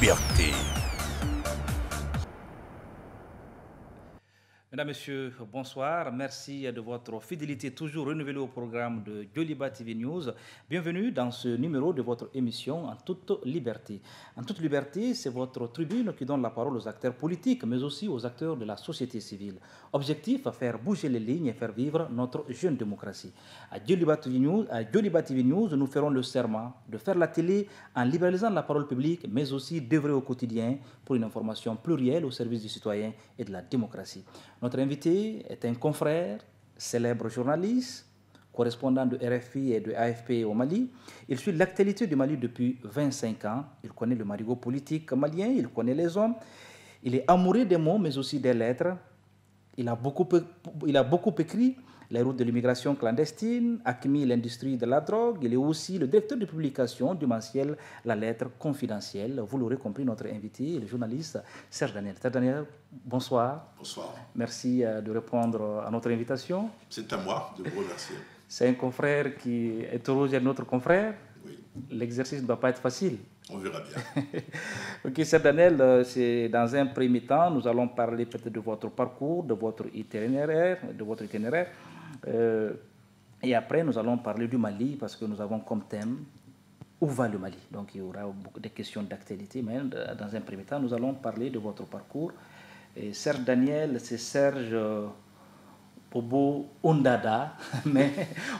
liberté. Mesdames, Messieurs, bonsoir. Merci de votre fidélité toujours renouvelée au programme de Joliba TV News. Bienvenue dans ce numéro de votre émission En toute liberté. En toute liberté, c'est votre tribune qui donne la parole aux acteurs politiques, mais aussi aux acteurs de la société civile. Objectif, faire bouger les lignes et faire vivre notre jeune démocratie. À Joliba TV News, nous ferons le serment de faire la télé en libéralisant la parole publique, mais aussi d'œuvrer au quotidien pour une information plurielle au service du citoyen et de la démocratie. Notre invité est un confrère, célèbre journaliste, correspondant de RFI et de AFP au Mali. Il suit l'actualité du Mali depuis 25 ans. Il connaît le marigot politique malien, il connaît les hommes. Il est amoureux des mots, mais aussi des lettres. Il a beaucoup écrit Les routes de l'immigration clandestine, ACMI, l'industrie de la drogue. Il est aussi le directeur de publication du mensuel La Lettre confidentielle. Vous l'aurez compris, notre invité est le journaliste Serge Daniel. Serge Daniel, bonsoir. Bonsoir. Merci de répondre à notre invitation. C'est à moi de vous remercier. C'est un confrère qui interroge notre confrère. Oui. L'exercice ne doit pas être facile. On verra bien. Ok, Serge Daniel, c'est dans un premier temps, nous allons parler peut-être de votre parcours, de votre itinéraire. Et après, nous allons parler du Mali parce que nous avons comme thème où va le Mali. Donc, il y aura beaucoup de questions d'actualité, mais dans un premier temps, nous allons parler de votre parcours. Et Serge Daniel, c'est Serge Bobo Ondada, mais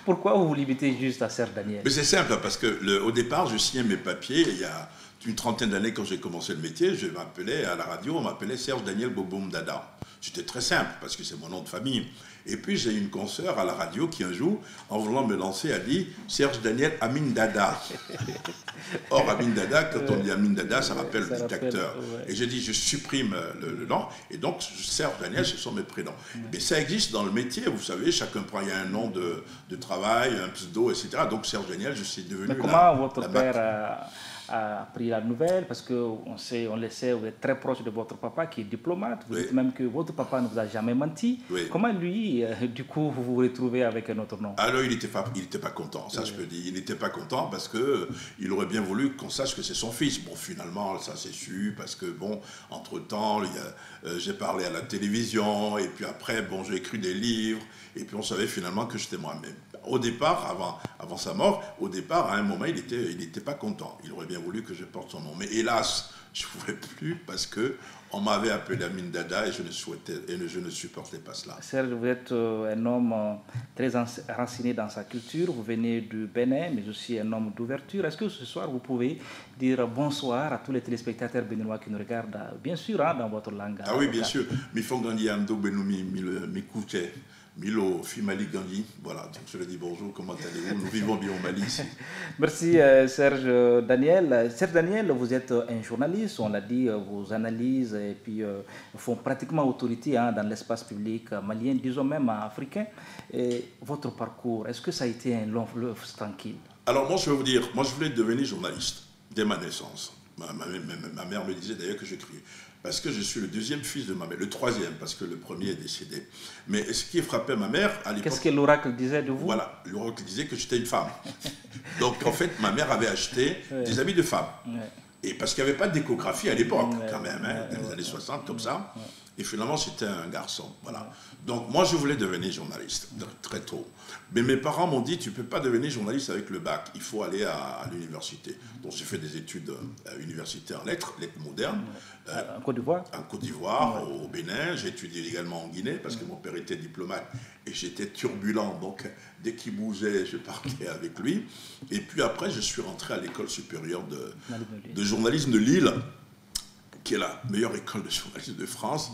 pourquoi vous vous limitez juste à Serge Daniel? Mais c'est simple, parce que au départ, je signais mes papiers. Il y a une trentaine d'années, quand j'ai commencé le métier, je m'appelais à la radio, on m'appelait Serge Daniel Bobo Ondada. C'était très simple, parce que c'est mon nom de famille. Et puis j'ai une consoeur à la radio qui un jour, en voulant me lancer, a dit Serge Daniel Amin Dada. Or, Amin Dada, quand on dit Amin Dada, ça rappelle le dictateur. Et j'ai dit, je supprime le nom, et donc Serge Daniel, ce sont mes prénoms. Mais ça existe dans le métier, vous savez, chacun prend, il y a un nom de travail, un pseudo, etc. Donc Serge Daniel, je suis devenu. Mais comment votre père a pris la nouvelle? Parce qu'on le sait, vous êtes très proche de votre papa qui est diplomate. Vous dites même que votre papa ne vous a jamais menti. Oui. Comment lui, du coup, vous vous retrouvez avec un autre nom? Alors, il n'était pas content, ça je peux dire. Il n'était pas content parce qu'il aurait bien voulu qu'on sache que c'est son fils. Bon, finalement, ça c'est su parce que, bon, entre-temps, j'ai parlé à la télévision et puis après, bon, j'ai écrit des livres et puis on savait finalement que j'étais moi-même. Au départ, avant sa mort, à un moment, il n'était pas content. Il aurait bien voulu que je porte son nom. Mais hélas, je ne pouvais plus parce qu'on m'avait appelé Amin Dada et je ne supportais pas cela. Serge, vous êtes un homme très renseigné dans sa culture. Vous venez du Bénin, mais aussi un homme d'ouverture. Est-ce que ce soir, vous pouvez dire bonsoir à tous les téléspectateurs béninois qui nous regardent, bien sûr, dans votre langue? Ah oui, bien sûr. Mi Fongandi Ando Benoumi, mi Kouche. Milo, Fimali Gandhi, voilà, donc je le dis bonjour, comment allez-vous? Nous vivons bien au Mali ici. Merci Serge Daniel. Serge Daniel, vous êtes un journaliste, on l'a dit, vos analyses et puis font pratiquement autorité dans l'espace public malien, disons même africain. Et votre parcours, est-ce que ça a été un long fleuve tranquille? Alors moi je vais vous dire, moi je voulais devenir journaliste dès ma naissance. Ma mère me disait d'ailleurs que j'écrivais. Parce que je suis le deuxième fils de ma mère, le troisième, parce que le premier est décédé. Mais ce qui frappait ma mère à l'époque... Qu'est-ce que l'oracle disait de vous? Voilà, l'oracle disait que j'étais une femme. Donc en fait, ma mère avait acheté des habits de femme. Et parce qu'il n'y avait pas d'échographie à l'époque, quand même, dans les années 60, comme ça. Et finalement, c'était un garçon. Voilà. Donc moi, je voulais devenir journaliste, très tôt. Mais mes parents m'ont dit, tu ne peux pas devenir journaliste avec le bac, il faut aller à l'université. Donc j'ai fait des études universitaires en lettres modernes. En Côte d'Ivoire? En Côte d'Ivoire, au Bénin. J'ai étudié également en Guinée, parce que mon père était diplomate et j'étais turbulent. Donc dès qu'il bougeait, je partais avec lui. Et puis après, je suis rentré à l'école supérieure de journalisme de Lille, qui est la meilleure école de journalisme de France.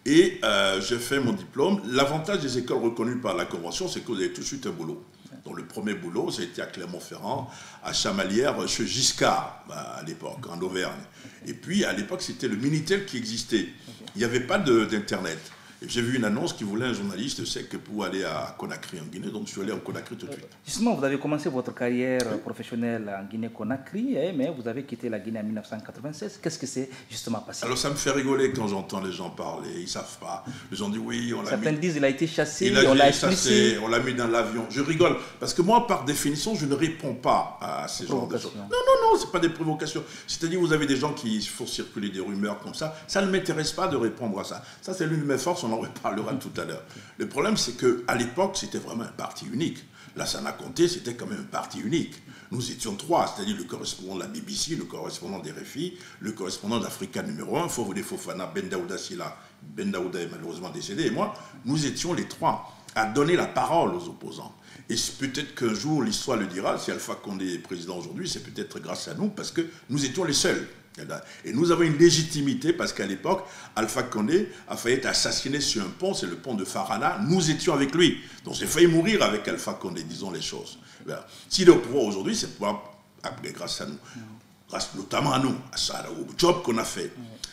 Et j'ai fait mon diplôme. L'avantage des écoles reconnues par la Convention, c'est que vous avez tout de suite un boulot. Donc le premier boulot, c'était à Clermont-Ferrand, à Chamalières, chez Giscard, à l'époque, en Auvergne. Et puis, à l'époque, c'était le Minitel qui existait. Il n'y avait pas d'Internet. Et j'ai vu une annonce qui voulait un journaliste sec pour aller à Conakry en Guinée, donc je suis allé en Conakry tout de suite. Justement, vous avez commencé votre carrière professionnelle en Guinée-Conakry, mais vous avez quitté la Guinée en 1996. Qu'est-ce que c'est justement passé? Alors ça me fait rigoler quand j'entends les gens parler, ils ne savent pas. Les gens disent oui, on l'a mis... Certains disent qu'il a été chassé, on l'a expulsé. On l'a mis dans l'avion. Je rigole, parce que moi, par définition, je ne réponds pas à ces genres de choses. Non, non, non, ce n'est pas des provocations. C'est-à-dire, vous avez des gens qui font circuler des rumeurs comme ça. Ça ne m'intéresse pas de répondre à ça. Ça, c'est l'une de mes forces, on en reparlera tout à l'heure. Le problème, c'est qu'à l'époque, c'était vraiment un parti unique. Lassana Conté, c'était quand même un parti unique. Nous étions trois, c'est-à-dire le correspondant de la BBC, le correspondant des RFI, le correspondant d'Africa numéro 1, Fofode Fofana, Ben Daouda Silla, Ben Daouda est malheureusement décédé, et moi, nous étions les trois à donner la parole aux opposants. Et peut-être qu'un jour, l'histoire le dira, si Alpha Condé est président aujourd'hui, c'est peut-être grâce à nous, parce que nous étions les seuls. Et nous avons une légitimité parce qu'à l'époque, Alpha Condé a failli être assassiné sur un pont, c'est le pont de Farana. Nous étions avec lui. Donc j'ai failli mourir avec Alpha Condé, disons les choses. S'il est au pouvoir aujourd'hui, c'est grâce à nous. Grâce notamment à nous, au job qu'on a fait.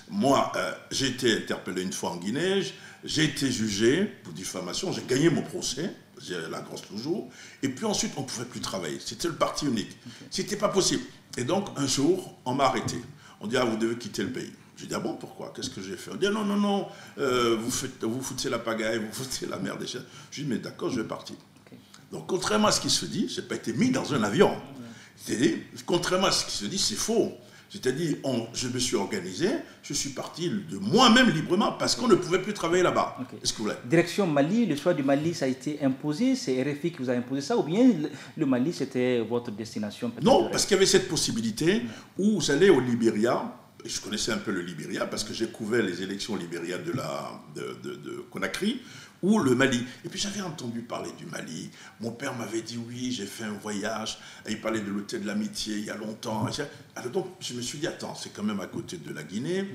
Moi, j'ai été interpellé une fois en Guinée, j'ai été jugé pour diffamation, j'ai gagné mon procès, j'ai la grosse toujours, et puis ensuite on ne pouvait plus travailler. C'était le parti unique. C'était pas possible. Et donc un jour, on m'a arrêté. On dit, ah, vous devez quitter le pays. J'ai dit, ah bon, pourquoi? Qu'est-ce que j'ai fait? On dit, non, non, non, vous foutez la pagaille, vous foutez la merde. Je dis, mais d'accord, je vais partir. Okay. Donc, contrairement à ce qui se dit, je n'ai pas été mis dans un avion. C'est-à-dire, contrairement à ce qui se dit, c'est faux. C'est-à-dire, je me suis organisé, je suis parti de moi-même librement parce qu'on ne pouvait plus travailler là-bas. Okay. Est-ce que vous voulez? Direction Mali, le choix du Mali, ça a été imposé? C'est RFI qui vous a imposé ça? Ou bien le Mali, c'était votre destination? Non, parce qu'il y avait cette possibilité où vous allez au Libéria. Je connaissais un peu le Libéria parce que j'ai couvert les élections libériennes de Conakry, ou le Mali. Et puis j'avais entendu parler du Mali. Mon père m'avait dit oui, j'ai fait un voyage. Et il parlait de l'hôtel de l'amitié il y a longtemps. Alors donc je me suis dit, attends, c'est quand même à côté de la Guinée.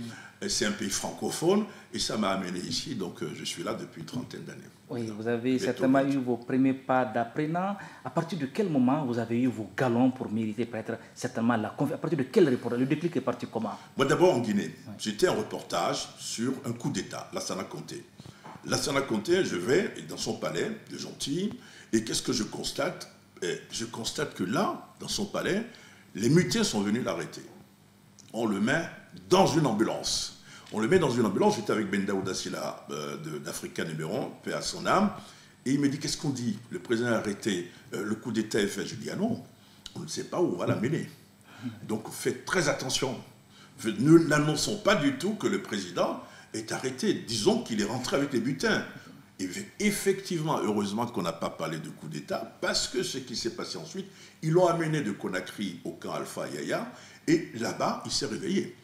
C'est un pays francophone. Et ça m'a amené ici. Donc je suis là depuis une trentaine d'années. Oui, vous avez certainement eu vos premiers pas d'apprenant. À partir de quel moment vous avez eu vos galons pour mériter peut-être certainement la confiance? À partir de quel reportage? Le déclic est parti comment? Moi d'abord en Guinée. J'étais en reportage sur un coup d'État, Lassana Conté. Lassana Conté, je vais dans son palais de Gentilly, et qu'est-ce que je constate? Je constate que là, dans son palais, les mutins sont venus l'arrêter. On le met dans une ambulance. On le met dans une ambulance, j'étais avec Ben Daouda Silla d'Africa numéro 1, paix à son âme, et il me dit, qu'est-ce qu'on dit? Le président a arrêté, le coup d'État est fait. Je dis, ah non, on ne sait pas où on va l'amener. Donc faites très attention. Nous n'annonçons pas du tout que le président est arrêté. Disons qu'il est rentré avec les butins. Et effectivement, heureusement qu'on n'a pas parlé de coup d'État, parce que ce qui s'est passé ensuite, ils l'ont amené de Conakry au camp Alpha Yaya, et là-bas, il s'est réveillé.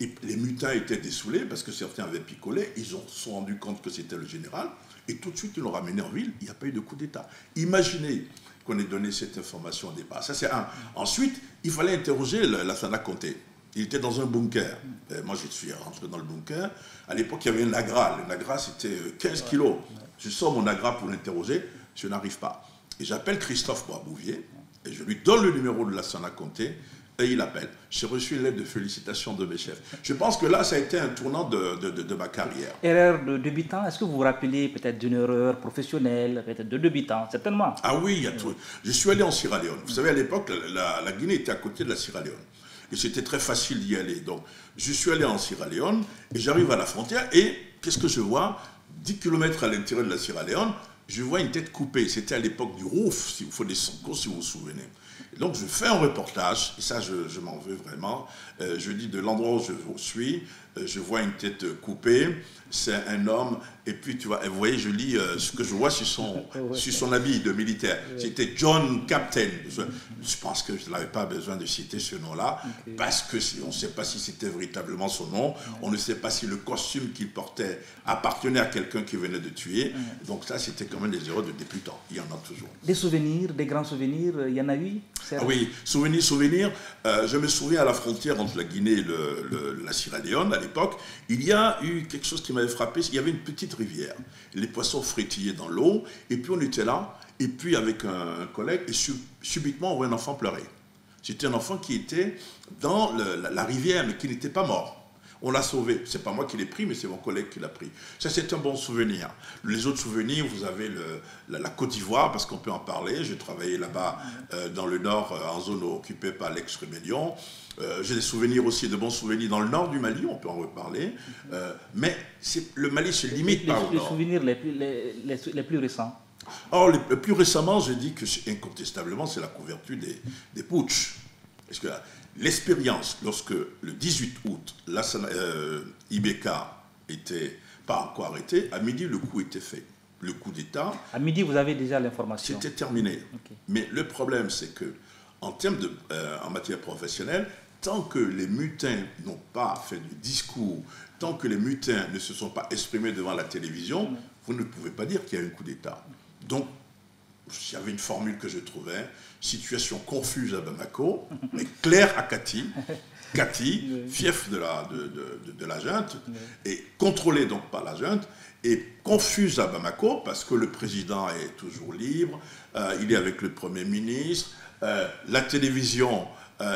Et les mutins étaient dessoulés, parce que certains avaient picolé, ils se sont rendus compte que c'était le général, et tout de suite, ils l'ont ramené en ville, il n'y a pas eu de coup d'État. Imaginez qu'on ait donné cette information au départ. Ça, c'est un. Ensuite, il fallait interroger Lassana Conté. Il était dans un bunker. Moi, je suis rentré dans le bunker. À l'époque, il y avait un Nagra. Le Nagra, c'était 15 kilos. Je sors mon Nagra pour l'interroger. Je n'arrive pas. Et j'appelle Christophe Boisbouvier. Et je lui donne le numéro de Lassana Conté. Et il appelle. J'ai reçu une lettre de félicitations de mes chefs. Je pense que là, ça a été un tournant de ma carrière. Erreur de débutant. Est-ce que vous vous rappelez peut-être d'une erreur professionnelle, peut-être de débutant, certainement? Ah oui, il y a tout. Je suis allé en Sierra Leone. Vous savez, à l'époque, la Guinée était à côté de la Sierra Leone. Et c'était très facile d'y aller. Donc, je suis allé en Sierra Leone et j'arrive à la frontière et qu'est-ce que je vois? 10 km à l'intérieur de la Sierra Leone, je vois une tête coupée. C'était à l'époque du ROUF, s'il faut des Sonko, si vous vous souvenez. Et donc, je fais un reportage, et ça, je m'en veux vraiment. Je dis de l'endroit où je suis, je vois une tête coupée, c'est un homme, et puis tu vois, vous voyez, je lis ce que je vois sur son habit de militaire. C'était John Captain. Je pense que je n'avais pas besoin de citer ce nom-là, parce que on ne sait pas si c'était véritablement son nom, on ne sait pas si le costume qu'il portait appartenait à quelqu'un qui venait de tuer. Donc ça, c'était quand même des erreurs de débutants. Il y en a toujours. Des souvenirs, des grands souvenirs, il y en a eu? Ah oui, souvenirs. Je me souviens à la frontière entre la Guinée et la Sierra Leone, à l'époque, il y a eu quelque chose qui m'avait frappé. Il y avait une petite rivière. Les poissons frétillaient dans l'eau, et puis on était là, et puis avec un collègue, et subitement on voit un enfant pleurer. C'était un enfant qui était dans la rivière, mais qui n'était pas mort. On l'a sauvé. Ce n'est pas moi qui l'ai pris, mais c'est mon collègue qui l'a pris. Ça, c'est un bon souvenir. Les autres souvenirs, vous avez la Côte d'Ivoire, parce qu'on peut en parler. J'ai travaillé là-bas dans le nord, en zone occupée par l'ex-rébellion. J'ai des souvenirs aussi, de bons souvenirs dans le nord du Mali, on peut en reparler. Mais le Mali se limite pas au nord. Les souvenirs les plus récents. Or, le plus récemment, je dis que incontestablement, c'est la couverture des putschs. Parce que l'expérience, lorsque le 18 août, Ibeka était pas encore arrêté, à midi, le coup était fait. Le coup d'État. À midi, vous avez déjà l'information. C'était terminé. Okay. Mais le problème, c'est que, en matière professionnelle, tant que les mutins n'ont pas fait du discours, tant que les mutins ne se sont pas exprimés devant la télévision, vous ne pouvez pas dire qu'il y a un coup d'État. Donc, il y avait une formule que je trouvais, situation confuse à Bamako, mais claire à Kati, fief de la junte, et contrôlée donc par la junte, et confuse à Bamako, parce que le président est toujours libre, il est avec le Premier ministre, la télévision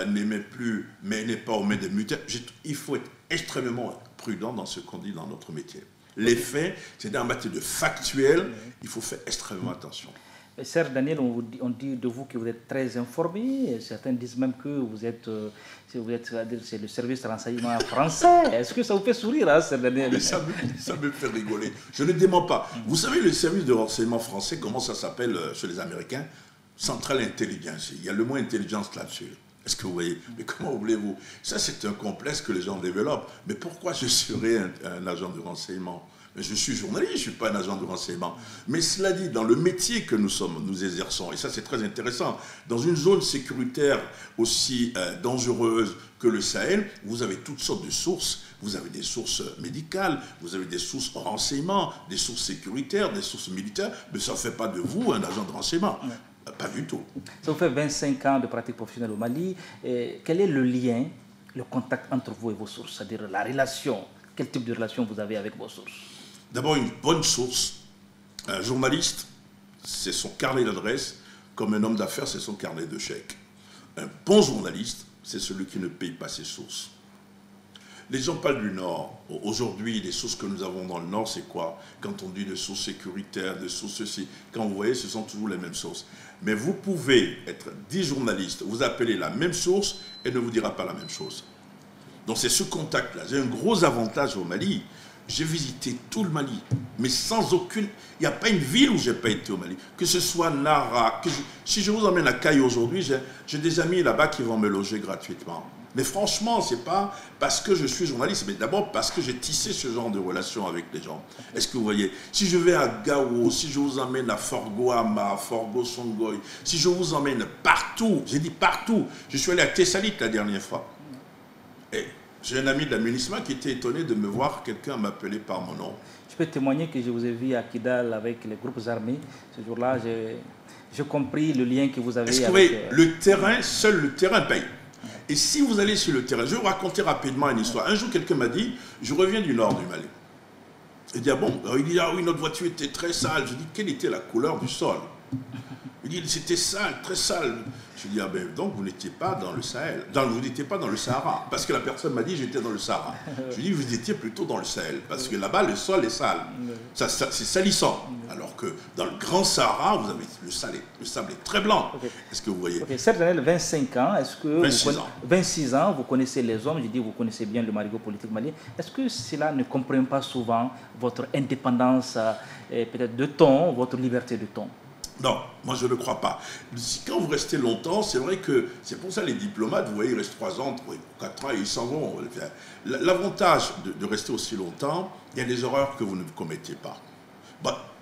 n'émet plus, mais n'est pas au main des mutins. Il faut être extrêmement prudent dans ce qu'on dit dans notre métier. Les faits, c'est en matière de factuel, il faut faire extrêmement attention. Serge Daniel, on dit de vous que vous êtes très informé. Certains disent même que vous êtes c'est le service de renseignement français. Est-ce que ça vous fait sourire, hein, Serge Daniel? Mais ça me fait rigoler. Je ne dément pas. Vous savez, le service de renseignement français, comment ça s'appelle chez les Américains? Central Intelligence. Il y a le mot intelligence là-dessus. Est-ce que vous voyez? Mais comment voulez-vous? Ça, c'est un complexe que les gens développent. Mais pourquoi je serais un agent de renseignement? Je suis journaliste, je ne suis pas un agent de renseignement. Mais cela dit, dans le métier que nous exerçons, et ça c'est très intéressant, dans une zone sécuritaire aussi dangereuse que le Sahel, vous avez toutes sortes de sources. Vous avez des sources médicales, vous avez des sources en renseignement, des sources sécuritaires, des sources militaires, mais ça ne fait pas de vous un agent de renseignement. Pas du tout. Ça vous fait 25 ans de pratique professionnelle au Mali. Et quel est le lien, le contact entre vous et vos sources? C'est-à-dire la relation, quel type de relation vous avez avec vos sources? D'abord, une bonne source. Un journaliste, c'est son carnet d'adresse, comme un homme d'affaires, c'est son carnet de chèques. Un bon journaliste, c'est celui qui ne paye pas ses sources. Les gens parlent du Nord. Aujourd'hui, les sources que nous avons dans le Nord, c'est quoi? Quand on dit de sources sécuritaires, de sources ceci, quand vous voyez, ce sont toujours les mêmes sources. Mais vous pouvez être 10 journalistes, vous appelez la même source et ne vous dira pas la même chose. Donc c'est ce contact-là. J'ai un gros avantage au Mali. J'ai visité tout le Mali, mais sans aucune... Il n'y a pas une ville où je n'ai pas été au Mali. Que ce soit Nara, si je vous emmène à Caille aujourd'hui, j'ai des amis là-bas qui vont me loger gratuitement. Mais franchement, ce n'est pas parce que je suis journaliste, mais d'abord parce que j'ai tissé ce genre de relation avec les gens. Est-ce que vous voyez? Si je vais à Gao, si je vous emmène à Forgoama, Forgo-Songoy, si je vous emmène partout, j'ai dit partout, je suis allé à Tessalit la dernière fois. Et j'ai un ami de l'aménagement qui était étonné de me voir quelqu'un m'appeler par mon nom. Je peux témoigner que je vous ai vu à Kidal avec les groupes armés. Ce jour-là, j'ai compris le lien que vous avez avec... Est-ce que vous voyez, le terrain, seul le terrain paye. Et si vous allez sur le terrain, je vais vous raconter rapidement une histoire. Un jour, quelqu'un m'a dit, je reviens du nord du Mali. Il dit, ah bon? Alors, il dit, ah oui, notre voiture était très sale. Je dis, quelle était la couleur du sol? Il dit, c'était sale, très sale. Je dis, ah ben donc vous n'étiez pas dans le Sahel. Vous n'étiez pas dans le Sahara. Parce que la personne m'a dit, j'étais dans le Sahara. Je dis, vous étiez plutôt dans le Sahel. Parce que là-bas, le sol est sale. C'est salissant. Alors que dans le Grand Sahara, vous avez le sable est très blanc. Okay. Est-ce que vous voyez? Ok, Serge Daniel, 25 ans. Est-ce que 26 ans, vous connaissez les hommes. Je dis, vous connaissez bien le marigot politique malien. Est-ce que cela ne comprend pas souvent votre indépendance, peut-être de ton, votre liberté de ton? Non, moi je ne crois pas. Quand vous restez longtemps, c'est vrai que c'est pour ça les diplomates, vous voyez, ils restent 3 ans, 4 ans et ils s'en vont. L'avantage de rester aussi longtemps, il y a des erreurs que vous ne commettez pas.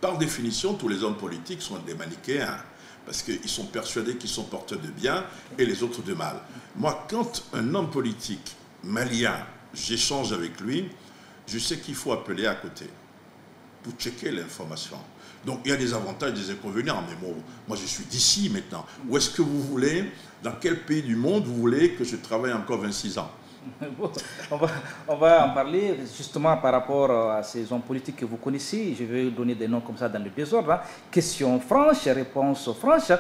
Par définition, tous les hommes politiques sont des manichéens, parce qu'ils sont persuadés qu'ils sont porteurs de bien et les autres de mal. Moi, quand un homme politique malien, j'échange avec lui, je sais qu'il faut appeler à côté pour checker l'information. Donc, il y a des avantages, des inconvénients, mais bon, moi, je suis d'ici maintenant. Où est-ce que vous voulez, dans quel pays du monde vous voulez que je travaille encore 26 ans? On va en parler justement par rapport à ces hommes politiques que vous connaissez. Je vais donner des noms comme ça dans le désordre. Hein. Question franche, réponse franche.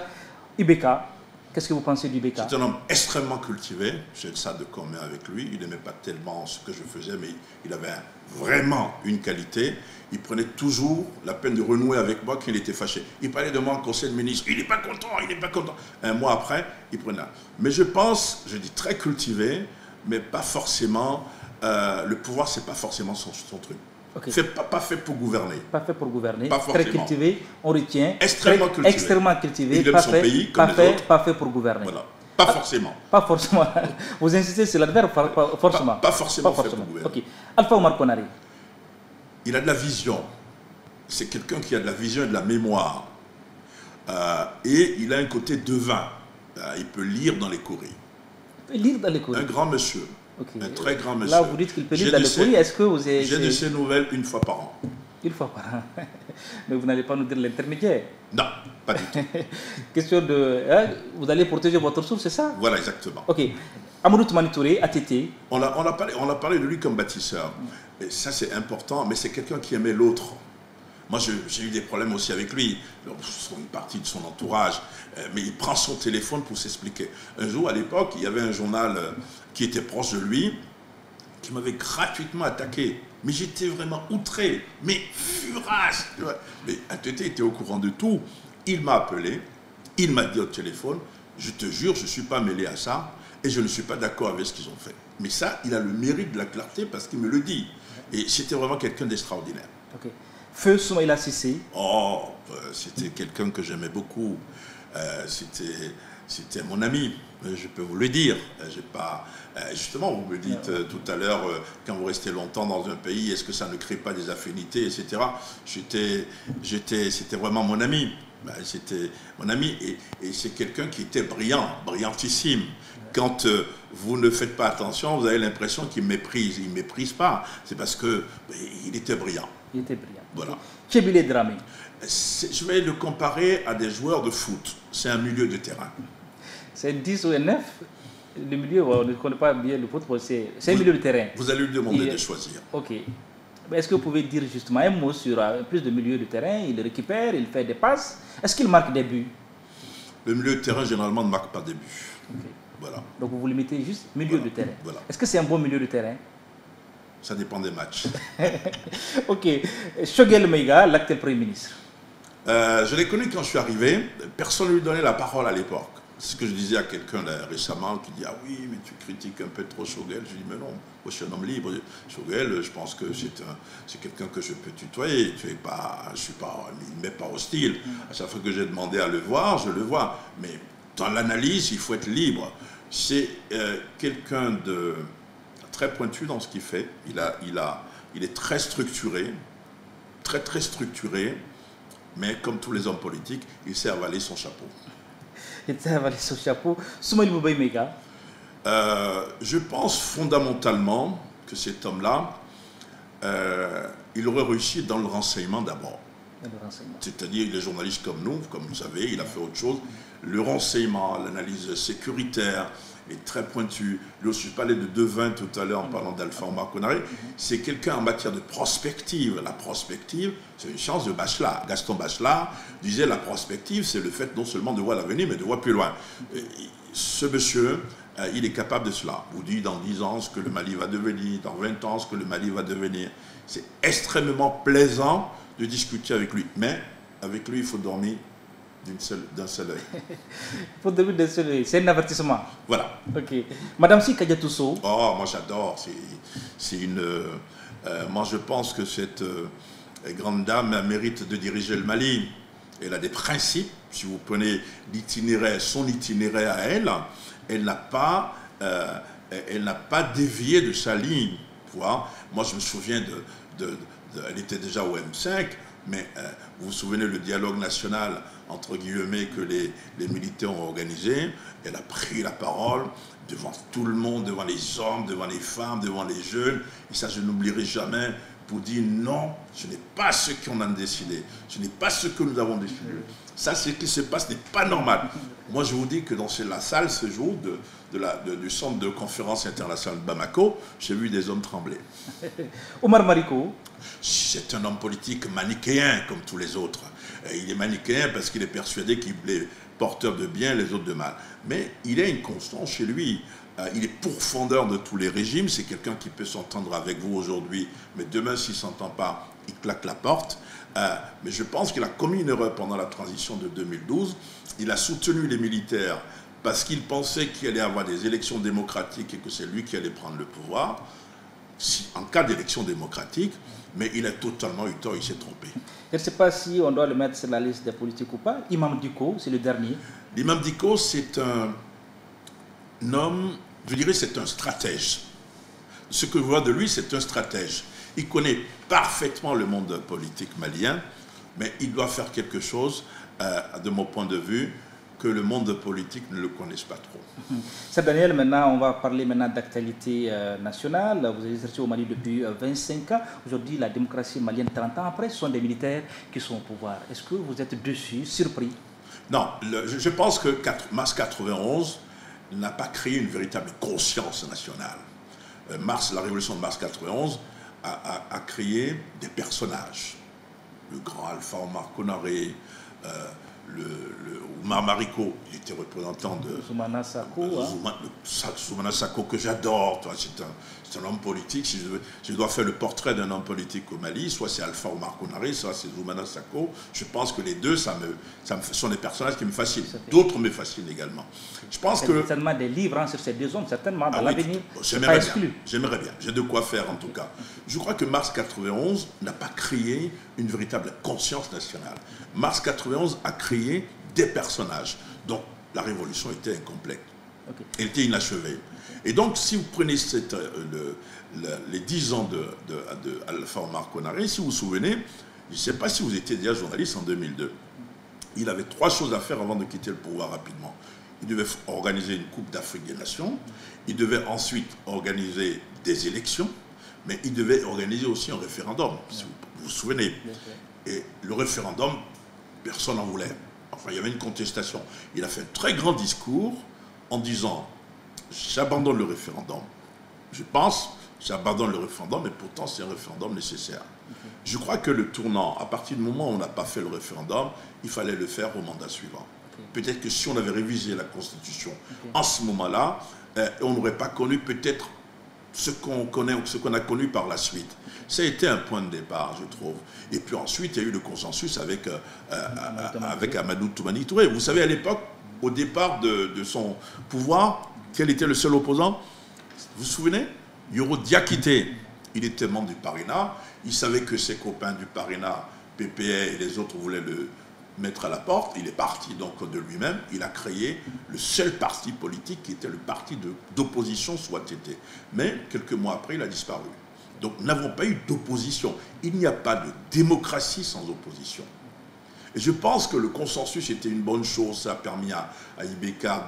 Ibeka, Qu'est-ce que vous pensez du BK? C'est un homme extrêmement cultivé, j'ai ça de commun avec lui, il n'aimait pas tellement ce que je faisais, mais il avait vraiment une qualité. Il prenait toujours la peine de renouer avec moi quand il était fâché. Il parlait de moi en conseil de ministre, il n'est pas content, il n'est pas content. Un mois après, il prenait là. Mais je pense, je dis très cultivé, mais pas forcément, le pouvoir, c'est pas forcément son truc. Okay. C'est pas fait pour gouverner. Pas fait pour gouverner. Pas très cultivé, on retient. Extrêmement cultivé. Extrêmement cultivé. Il aime son pays comme les autres. Pas fait pour gouverner. Voilà. Pas forcément. Pas forcément. Vous insistez sur l'adverbe, forcément. Pas forcément fait pour gouverner. Ok. Alpha Oumar Konaré. Il a de la vision. C'est quelqu'un qui a de la vision et de la mémoire. Et il a un côté devin. Il peut lire dans les courriers. Il peut lire dans les courriers. Un grand monsieur. Okay. Un très grand monsieur. Là, vous dites qu'il peut lire dans les courriers. Est-ce que vous avez... J'ai de ses nouvelles une fois par an. Une fois par an. Mais vous n'allez pas nous dire l'intermédiaire. Non, pas du tout. Question de... vous allez protéger votre source, c'est ça? Voilà, exactement. Ok. Amadou Toumani Touré, ATT. On a parlé de lui comme bâtisseur. Et ça, c'est important, mais c'est quelqu'un qui aimait l'autre. Moi, j'ai eu des problèmes aussi avec lui, une partie de son entourage, mais il prend son téléphone pour s'expliquer. Un jour, à l'époque, il y avait un journal qui était proche de lui, qui m'avait gratuitement attaqué. Mais j'étais vraiment outré, mais furace. Mais ATT était au courant de tout. Il m'a appelé, il m'a dit au téléphone, je te jure, je ne suis pas mêlé à ça, et je ne suis pas d'accord avec ce qu'ils ont fait. Mais ça, il a le mérite de la clarté parce qu'il me le dit. Et c'était vraiment quelqu'un d'extraordinaire. Okay. Feu Soumaïla Cissé. Oh, c'était quelqu'un que j'aimais beaucoup. C'était mon ami, je peux vous le dire. Justement, vous me dites tout à l'heure, quand vous restez longtemps dans un pays, est-ce que ça ne crée pas des affinités, etc. C'était vraiment mon ami. C'était mon ami et c'est quelqu'un qui était brillant, brillantissime. Quand vous ne faites pas attention, vous avez l'impression qu'il méprise. Il ne méprise pas. C'est parce qu'il était brillant. Il était brillant. Voilà. Tchébile Dramé. Je vais le comparer à des joueurs de foot. C'est un milieu de terrain. C'est 10 ou 9. Le milieu, on ne connaît pas bien le foot, c'est un milieu de terrain. Vous allez lui demander de choisir. Ok. Est-ce que vous pouvez dire justement un mot sur plus de milieu de terrain? Il récupère, il fait des passes. Est-ce qu'il marque des buts? Le milieu de terrain, généralement, ne marque pas des buts. Okay. Voilà. Donc vous limitez juste milieu de terrain. Voilà. Est-ce que c'est un bon milieu de terrain? Ça dépend des matchs. Ok. Choguel Maïga, l'actuel Premier ministre. Je l'ai connu quand je suis arrivé. Personne ne lui donnait la parole à l'époque. C'est ce que je disais à quelqu'un récemment qui dit « Ah oui, mais tu critiques un peu trop Choguel ». Je dis « Mais non, moi je suis un homme libre. Choguel, je pense que c'est quelqu'un que je peux tutoyer. Il ne m'est pas hostile. À chaque fois que j'ai demandé à le voir, je le vois. Mais dans l'analyse, il faut être libre. C'est quelqu'un de très pointu dans ce qu'il fait. Il est très structuré, très structuré, mais comme tous les hommes politiques, il sait avaler son chapeau. Il sait avaler son chapeau. Soumaïla Mbaye Maïga. Je pense fondamentalement que cet homme-là, il aurait réussi dans le renseignement d'abord. C'est-à-dire, il est journaliste comme nous, comme vous savez, il a fait autre chose. Le renseignement, l'analyse sécuritaire est très pointu. Lui aussi, je parlais de devin tout à l'heure en parlant d'Alpha Oumar Konaré. C'est quelqu'un en matière de prospective. La prospective, c'est une science de Bachelard. Gaston Bachelard disait la prospective, c'est le fait non seulement de voir l'avenir, mais de voir plus loin. Ce monsieur, il est capable de cela. Vous dit dans 10 ans ce que le Mali va devenir, dans 20 ans ce que le Mali va devenir. C'est extrêmement plaisant de discuter avec lui. Mais avec lui, il faut dormir d'un seul œil. Il faut dormir d'un seul œil. C'est un avertissement. Voilà. Ok. Madame Si Kadiatousso. Oh, moi j'adore. Moi je pense que cette grande dame mérite de diriger le Mali. Elle a des principes. Si vous prenez son itinéraire à elle, elle n'a pas dévié de sa ligne. Moi je me souviens elle était déjà au M5, mais vous vous souvenez le dialogue national entre guillemets que les militaires ont organisé. Elle a pris la parole devant tout le monde, devant les hommes, devant les femmes, devant les jeunes. Et ça, je n'oublierai jamais, pour dire non, ce n'est pas ce qu'on a décidé. Ce n'est pas ce que nous avons décidé. Ça, ce qui se passe n'est pas normal. Moi, je vous dis que dans la salle, ce jour, du centre de conférence internationale de Bamako, j'ai vu des hommes trembler. Omar Mariko. C'est un homme politique manichéen, comme tous les autres. Il est manichéen parce qu'il est persuadé qu'il est porteur de bien, les autres de mal. Mais il a une constance chez lui. Il est pourfendeur de tous les régimes. C'est quelqu'un qui peut s'entendre avec vous aujourd'hui, mais demain, s'il ne s'entend pas, il claque la porte. Mais je pense qu'il a commis une erreur pendant la transition de 2012. Il a soutenu les militaires parce qu'il pensait qu'il allait avoir des élections démocratiques et que c'est lui qui allait prendre le pouvoir, en cas d'élection démocratique, mais il a totalement eu tort, il s'est trompé. Je ne sais pas si on doit le mettre sur la liste des politiques ou pas. Imam Dicko, c'est le dernier. L'imam Dicko, c'est un homme, je dirais c'est un stratège. Ce que je vois de lui, c'est un stratège. Il connaît parfaitement le monde politique malien, mais il doit faire quelque chose, de mon point de vue, que le monde politique ne le connaisse pas trop. C'est Daniel, maintenant on va parler d'actualité nationale. Vous avez exercé au Mali depuis 25 ans. Aujourd'hui, la démocratie malienne, 30 ans après, ce sont des militaires qui sont au pouvoir. Est-ce que vous êtes dessus, surpris? Non, je pense que mars 91 n'a pas créé une véritable conscience nationale. La révolution de mars 91 a créé des personnages. Le grand Alpha Omar Konaré, le Oumar Mariko, il était représentant de Zoumana Sako, Zoumana Sako, que j'adore. C'est un homme politique. Si je dois faire le portrait d'un homme politique au Mali, soit c'est Alpha Omar Konaré, soit c'est Zoumana Sako. Je pense que les deux, sont des personnages qui me fascinent. D'autres me fascinent également. Je pense que certainement des livres sur ces deux hommes, certainement dans l'avenir. J'aimerais bien. J'ai de quoi faire en tout cas. Je crois que mars 91 n'a pas créé une véritable conscience nationale. Mars 91 a créé des personnages. Donc la révolution était incomplète. Elle était inachevée. Et donc si vous prenez les 10 ans de Alpha Omar Konaré, si vous vous souvenez, je ne sais pas si vous étiez déjà journaliste en 2002, il avait 3 choses à faire avant de quitter le pouvoir rapidement. Il devait organiser une Coupe d'Afrique des Nations, il devait ensuite organiser des élections, mais il devait organiser aussi un référendum, si vous vous souvenez. Et le référendum, personne n'en voulait. Enfin, il y avait une contestation. Il a fait un très grand discours en disant « J'abandonne le référendum. Je pense, j'abandonne le référendum, mais pourtant c'est un référendum nécessaire. » Je crois que le tournant, à partir du moment où on n'a pas fait le référendum, il fallait le faire au mandat suivant. Peut-être que si on avait révisé la Constitution en ce moment-là, on n'aurait pas connu peut-être ce qu'on connaît ou ce qu'on a connu par la suite. Ça a été un point de départ, je trouve. Et puis ensuite, il y a eu le consensus avec Amadou Toumani Touré. Vous savez, à l'époque, au départ de son pouvoir, quel était le seul opposant? Vous vous souvenez? Yoro Diakité. Il était membre du Parina. Il savait que ses copains du Parina, PPA et les autres voulaient le mettre à la porte. Il est parti donc de lui-même. Il a créé le seul parti politique qui était le parti d'opposition, soit été. Mais quelques mois après, il a disparu. Donc nous n'avons pas eu d'opposition. Il n'y a pas de démocratie sans opposition. Et je pense que le consensus était une bonne chose. Ça a permis à IBK, à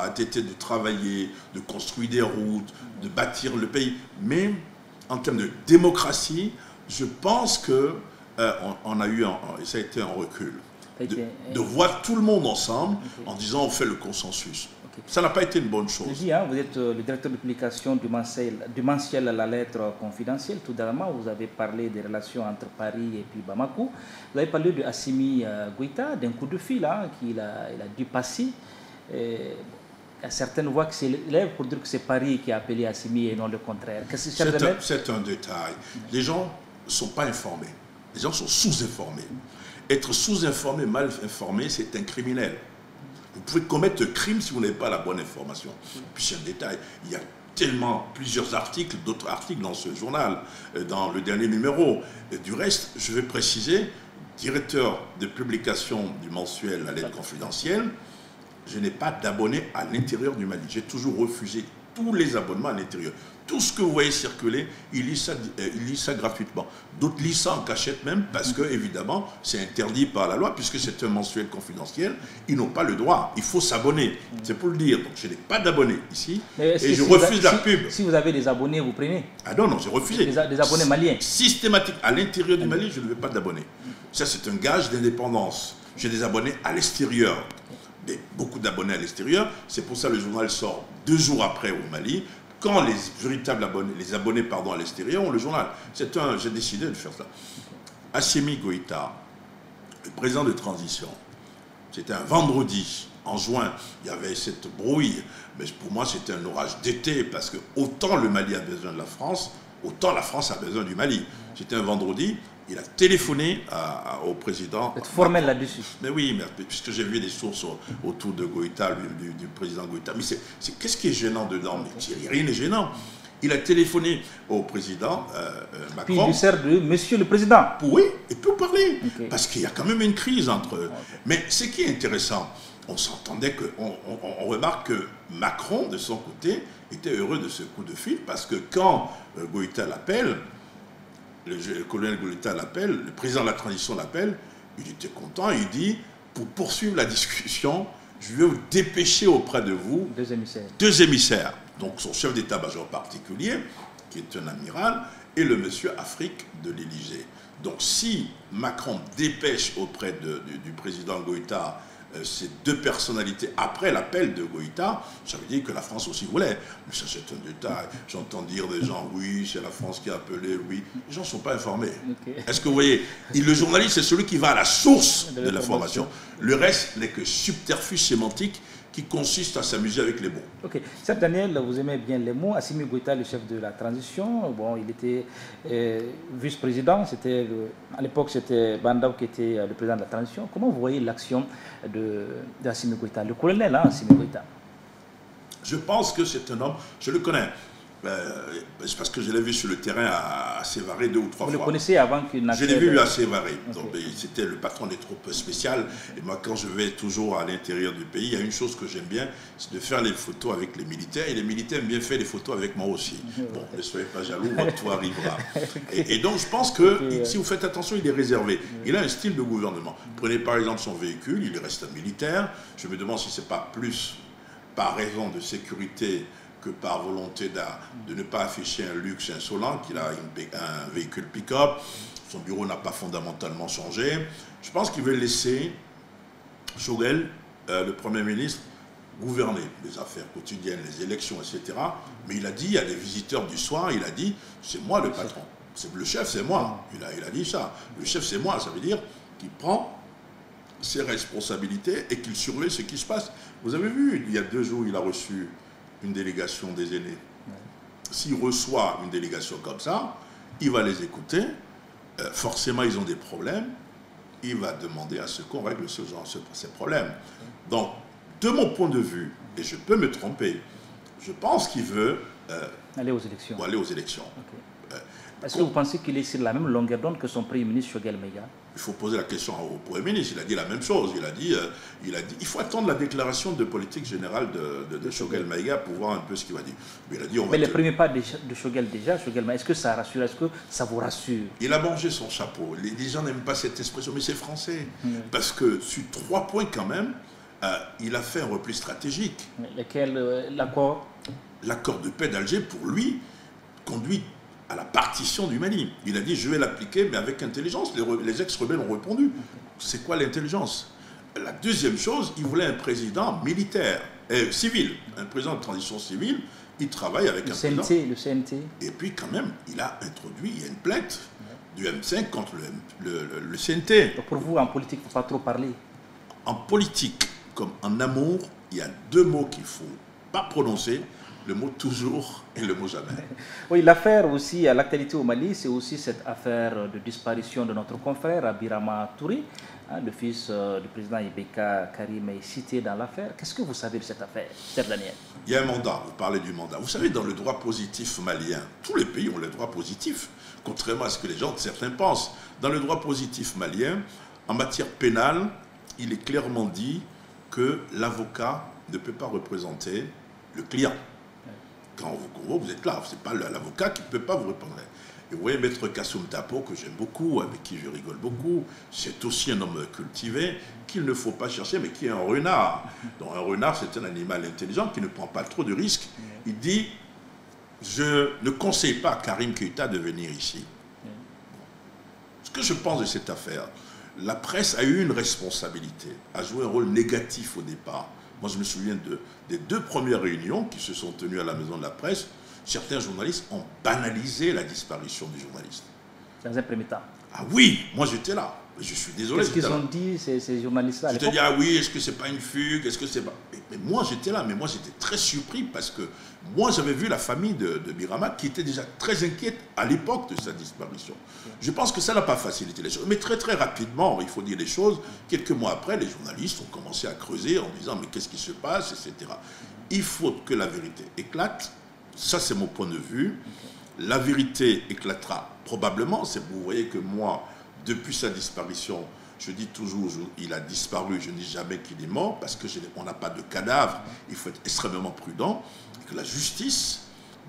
ATT de travailler, de construire des routes, de bâtir le pays. Mais en termes de démocratie, je pense que on a eu ça a été un recul. De voir tout le monde ensemble en disant on fait le consensus. Ça n'a pas été une bonne chose. Vous êtes le directeur de publication du mensuel La Lettre Confidentielle. Tout d'abord, vous avez parlé des relations entre Paris et puis Bamako. Vous avez parlé de Assimi Goïta, d'un coup de fil qu'il a dû passer. Il y a certaines voix qui s'élèvent pour dire que c'est Paris qui a appelé Assimi et non le contraire. C'est un détail. Les gens ne sont pas informés. Les gens sont sous-informés. Être sous-informé, mal informé, c'est un criminel. Vous pouvez commettre un crime si vous n'avez pas la bonne information. Puis c'est un détail. Il y a tellement plusieurs articles, d'autres articles dans ce journal, dans le dernier numéro. Et du reste, je vais préciser, directeur de publication du mensuel La Lettre Confidentielle, je n'ai pas d'abonnés à l'intérieur du Mali. J'ai toujours refusé tous les abonnements à l'intérieur. Tout ce que vous voyez circuler, il lit ça gratuitement. D'autres lisent ça en cachette même parce que, évidemment, c'est interdit par la loi puisque c'est un mensuel confidentiel. Ils n'ont pas le droit. Il faut s'abonner. C'est pour le dire. Donc, je n'ai pas d'abonnés ici et je refuse la pub. Si vous avez des abonnés, vous prenez? Ah non, j'ai refusé. Des abonnés maliens? Systématique. À l'intérieur du Mali, je ne veux pas d'abonnés. Ça, c'est un gage d'indépendance. J'ai des abonnés à l'extérieur. Beaucoup d'abonnés à l'extérieur. C'est pour ça que le journal sort 2 jours après au Mali. Quand les véritables abonnés, à l'extérieur ont le journal. J'ai décidé de faire ça. Assimi Goïta, le président de transition. C'était un vendredi, en juin, il y avait cette brouille, mais pour moi c'était un orage d'été, parce que autant le Mali a besoin de la France, autant la France a besoin du Mali. C'était un vendredi, il a téléphoné au président. Vous êtes formel là-dessus. Mais oui, mais puisque j'ai vu des sources autour de Goïta, du président Goïta. Mais qu'est-ce qui est gênant dedans? Mais rien n'est gênant. Il a téléphoné au président Macron. Puis il lui sert de Monsieur le Président. Oui, il peut parler. Okay. Parce qu'il y a quand même une crise entre eux. Okay. Mais ce qui est intéressant, on s'entendait on remarque que Macron, de son côté, était heureux de ce coup de fil, parce que quand Goïta l'appelle, le colonel Goïta l'appelle, le président de la transition l'appelle, il était content, il dit, pour poursuivre la discussion, je vais vous dépêcher auprès de vous deux émissaires. Donc son chef d'état-major particulier, qui est un amiral, et le monsieur Afrique de l'Élysée. Donc si Macron dépêche auprès du président Goïta ces deux personnalités après l'appel de Goïta, ça veut dire que la France aussi voulait. Mais ça c'est un détail. J'entends dire des gens, oui, c'est la France qui a appelé, oui. Les gens ne sont pas informés. Okay. Est-ce que vous voyez, le journaliste c'est celui qui va à la source de l'information. Le reste n'est que subterfuge sémantique qui consiste à s'amuser avec les mots. Ok. Certes, Daniel, vous aimez bien les mots. Assimi Goïta, le chef de la transition, bon, il était vice-président. À l'époque, c'était Bandaw qui était le président de la transition. Comment vous voyez l'action d'Assimi Goïta, le colonel Assimi Goïta? Je pense que c'est un homme, je le connais. C'est parce que je l'ai vu sur le terrain à Sévaré 2 ou 3 fois. Vous le connaissez avant qu'il n'accède? Je l'ai vu à Sévaré. Okay. C'était le patron des troupes spéciales. Et moi, quand je vais toujours à l'intérieur du pays, il y a une chose que j'aime bien, c'est de faire les photos avec les militaires. Et les militaires aiment bien faire des photos avec moi aussi. Bon, ne soyez pas jaloux, votre tour arrivera. Et donc, je pense que si vous faites attention, il est réservé. Il a un style de gouvernement. Prenez par exemple son véhicule, il reste un militaire. Je me demande si ce n'est pas plus par raison de sécurité que par volonté de ne pas afficher un luxe insolent, qu'il a un véhicule pick-up. Son bureau n'a pas fondamentalement changé. Je pense qu'il veut laisser Choguel, le Premier ministre, gouverner les affaires quotidiennes, les élections, etc. Mais il a dit à des visiteurs du soir, il a dit, c'est moi le patron. Le chef, c'est moi. Il a dit ça. Le chef, c'est moi. Ça veut dire qu'il prend ses responsabilités et qu'il surveille ce qui se passe. Vous avez vu, il y a 2 jours, il a reçu une délégation des aînés. S'il reçoit une délégation comme ça, il va les écouter. Forcément, ils ont des problèmes. Il va demander à ce qu'on règle ces problèmes. Donc, de mon point de vue, et je peux me tromper, je pense qu'il veut aller aux élections. Aller aux élections. Okay. Est-ce que vous pensez qu'il est sur la même longueur d'onde que son Premier ministre Choguel Maïga? Il faut poser la question au Premier ministre. Il a dit la même chose. Il a dit il faut attendre la déclaration de politique générale de Choguel Maïga pour voir un peu ce qu'il va dire. Mais, il a dit, mais les premiers pas de Choguel déjà, Choguel Maïga, est-ce que ça rassure? Est-ce que ça vous rassure? Il a mangé son chapeau. Les gens n'aiment pas cette expression, mais c'est français. Parce que sur 3 points quand même, il a fait un repli stratégique. Lequel l'accord? L'accord de paix d'Alger, pour lui, conduit à la partition du Mali. Il a dit, je vais l'appliquer, mais avec intelligence. Les ex-rebelles ont répondu. C'est quoi l'intelligence? La deuxième chose, il voulait un président militaire, civil, un président de transition civile. Il travaille avec un président. Le CNT. Et puis quand même, il a introduit, il y a une plainte du M5 contre le CNT. Donc pour vous, en politique, il ne faut pas trop parler? En politique, comme en amour, il y a 2 mots qu'il ne faut pas prononcer. Le mot toujours et le mot jamais. Oui, l'affaire aussi, à l'actualité au Mali, c'est aussi cette affaire de disparition de notre confrère Abirama Touré. Le fils du président Ibeka Karim est cité dans l'affaire. Qu'est-ce que vous savez de cette affaire, Cher Daniel? Il y a un mandat, vous parlez du mandat. Vous savez, dans le droit positif malien, tous les pays ont le droit positif, contrairement à ce que certains pensent. Dans le droit positif malien, en matière pénale, il est clairement dit que l'avocat ne peut pas représenter le client. Quand vous convoquez, vous êtes là, ce n'est pas l'avocat qui ne peut pas vous répondre. Et vous voyez Maître Kassoum Tapo, que j'aime beaucoup, avec qui je rigole beaucoup, c'est aussi un homme cultivé, qu'il ne faut pas chercher, mais qui est un renard. Donc un renard, c'est un animal intelligent qui ne prend pas trop de risques. Il dit, je ne conseille pas à Karim Keïta de venir ici. Ce que je pense de cette affaire, la presse a eu une responsabilité, a joué un rôle négatif au départ. Moi, je me souviens des 2 premières réunions qui se sont tenues à la Maison de la Presse. Certains journalistes ont banalisé la disparition du journaliste. Dans un premier temps. Ah oui, moi j'étais là. Je suis désolé. Qu'est-ce qu'ils ont dit, ces journalistes-là? Je te dis, ah oui, est-ce que c'est pas une fugue? Est-ce que c'est pas... Mais moi, j'étais là, mais moi, j'étais très surpris parce que moi, j'avais vu la famille de Birama qui était déjà très inquiète à l'époque de sa disparition. Je pense que ça n'a pas facilité les choses. Mais très, très rapidement, il faut dire les choses, quelques mois après, les journalistes ont commencé à creuser en disant, mais qu'est-ce qui se passe, etc. Il faut que la vérité éclate. Ça, c'est mon point de vue. La vérité éclatera probablement. Vous voyez que moi, depuis sa disparition, je dis toujours, il a disparu, je ne dis jamais qu'il est mort, parce qu'on n'a pas de cadavre, il faut être extrêmement prudent, et que la justice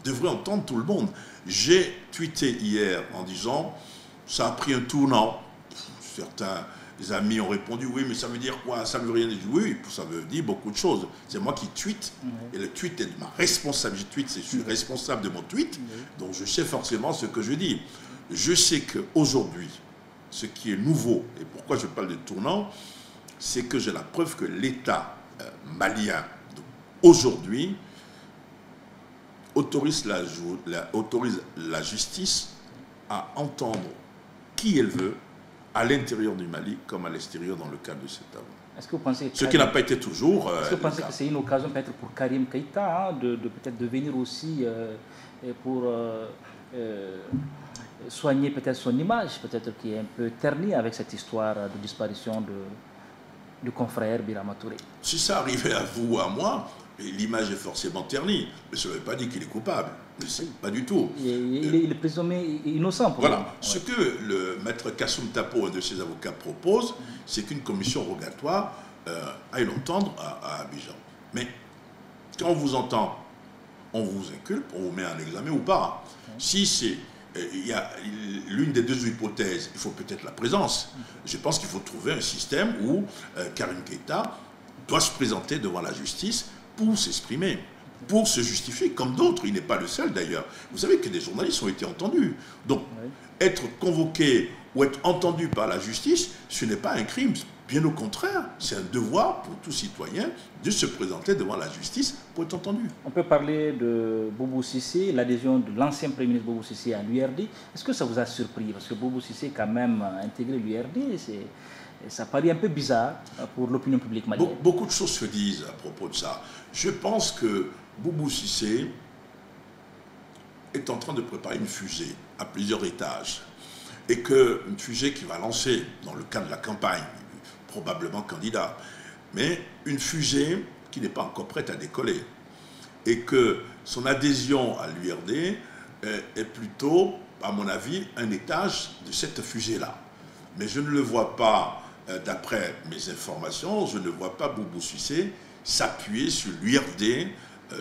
devrait entendre tout le monde. J'ai tweeté hier en disant, ça a pris un tournant. Certains amis ont répondu, oui, mais ça veut dire quoi? Ça ne veut rien dire. Oui, ça veut dire beaucoup de choses. C'est moi qui tweete, et le tweet est de ma responsabilité. Je suis responsable de mon tweet, donc je sais forcément ce que je dis. Je sais qu'aujourd'hui, ce qui est nouveau, et pourquoi je parle de tournant, c'est que j'ai la preuve que l'État malien, aujourd'hui, autorise la justice à entendre qui elle veut, à l'intérieur du Mali comme à l'extérieur dans le cadre de cet avenant. Est-ce que vous pensez ce qui n'a pas été toujours... Est-ce que vous pensez que c'est une occasion peut-être pour Karim Keïta hein, de peut-être de venir aussi pour... soigner peut-être son image, peut-être qui est un peu ternie avec cette histoire de disparition du confrère Birama Touré? Si ça arrivait à vous ou à moi, l'image est forcément ternie, mais ça ne veut pas dire qu'il est coupable. Pas du tout. Il est présumé innocent. Pour voilà. lui. Ce que le maître Kassoum Tapo, un de ses avocats, propose, c'est qu'une commission rogatoire aille l'entendre à Abidjan. Mais quand on vous entend, on vous inculpe, on vous met en examen ou pas. Si c'est... Il y a l'une des deux hypothèses, il faut peut-être la présence. Je pense qu'il faut trouver un système où Karim Keïta doit se présenter devant la justice pour s'exprimer, pour se justifier, comme d'autres. Il n'est pas le seul d'ailleurs. Vous savez que des journalistes ont été entendus. Donc, être convoqué ou être entendu par la justice, ce n'est pas un crime. Bien au contraire, c'est un devoir pour tout citoyen de se présenter devant la justice pour être entendu. On peut parler de Boubou Cissé, l'adhésion de l'ancien Premier ministre Boubou Cissé à l'URD. Est-ce que ça vous a surpris? Parce que Boubou Cissé, quand même, a intégré l'URD. Ça paraît un peu bizarre pour l'opinion publique malienne. Beaucoup de choses se disent à propos de ça. Je pense que Boubou Cissé est en train de préparer une fusée à plusieurs étages. Et qu'une fusée qui va lancer dans le cadre de la campagne, probablement candidat, mais une fusée qui n'est pas encore prête à décoller. Et que son adhésion à l'URD est plutôt, à mon avis, un étage de cette fusée-là. Mais je ne le vois pas, d'après mes informations, je ne vois pas Boubou Cissé s'appuyer sur l'URD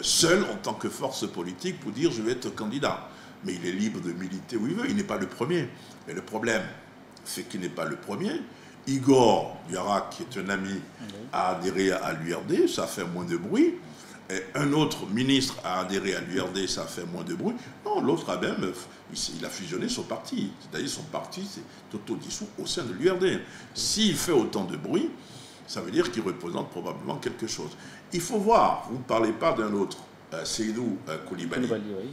seul en tant que force politique pour dire je vais être candidat. Mais il est libre de militer où il veut, il n'est pas le premier. Mais le problème, c'est qu'il n'est pas le premier. Igor Diarra, qui est un ami, a adhéré à l'URD, ça fait moins de bruit. Et un autre ministre a adhéré à l'URD, ça fait moins de bruit. Non, l'autre a même, il a fusionné son parti. C'est-à-dire son parti s'est autodissous au sein de l'URD. S'il fait autant de bruit, ça veut dire qu'il représente probablement quelque chose. Il faut voir, vous ne parlez pas d'un autre, Seydou Koulibaly. Oui.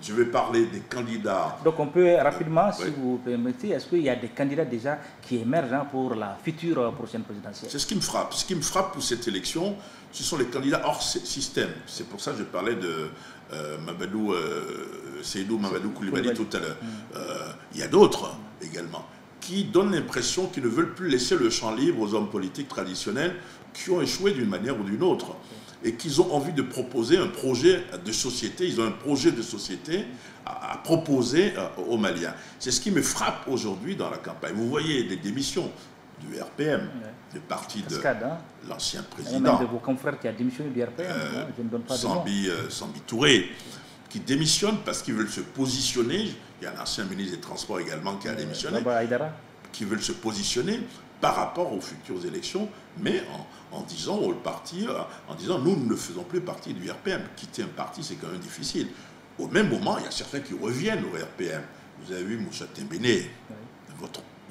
Je vais parler des candidats. Donc on peut rapidement, si vous permettez, est-ce qu'il y a des candidats déjà qui émergent pour la future prochaine présidentielle? C'est ce qui me frappe. Ce qui me frappe pour cette élection, ce sont les candidats hors système. C'est pour ça que je parlais de Seydou Mamadou Koulibaly tout à l'heure. Il y a d'autres également qui donnent l'impression qu'ils ne veulent plus laisser le champ libre aux hommes politiques traditionnels qui ont échoué d'une manière ou d'une autre. Et qu'ils ont envie de proposer un projet de société. Ils ont un projet de société à proposer aux Maliens. C'est ce qui me frappe aujourd'hui dans la campagne. Vous voyez les démissions du RPM, le parti de l'ancien président. Un de vos confrères qui a démissionné du RPM, je ne donne pas de nom. Sambi Touré, qui démissionne parce qu'ils veulent se positionner. Il y a un ancien ministre des Transports également qui a démissionné. Qui veulent se positionner par rapport aux futures élections, mais en disant au parti, en disant nous ne faisons plus partie du RPM. Quitter un parti, c'est quand même difficile. Au même moment, il y a certains qui reviennent au RPM. Vous avez vu Moussa Tembéné,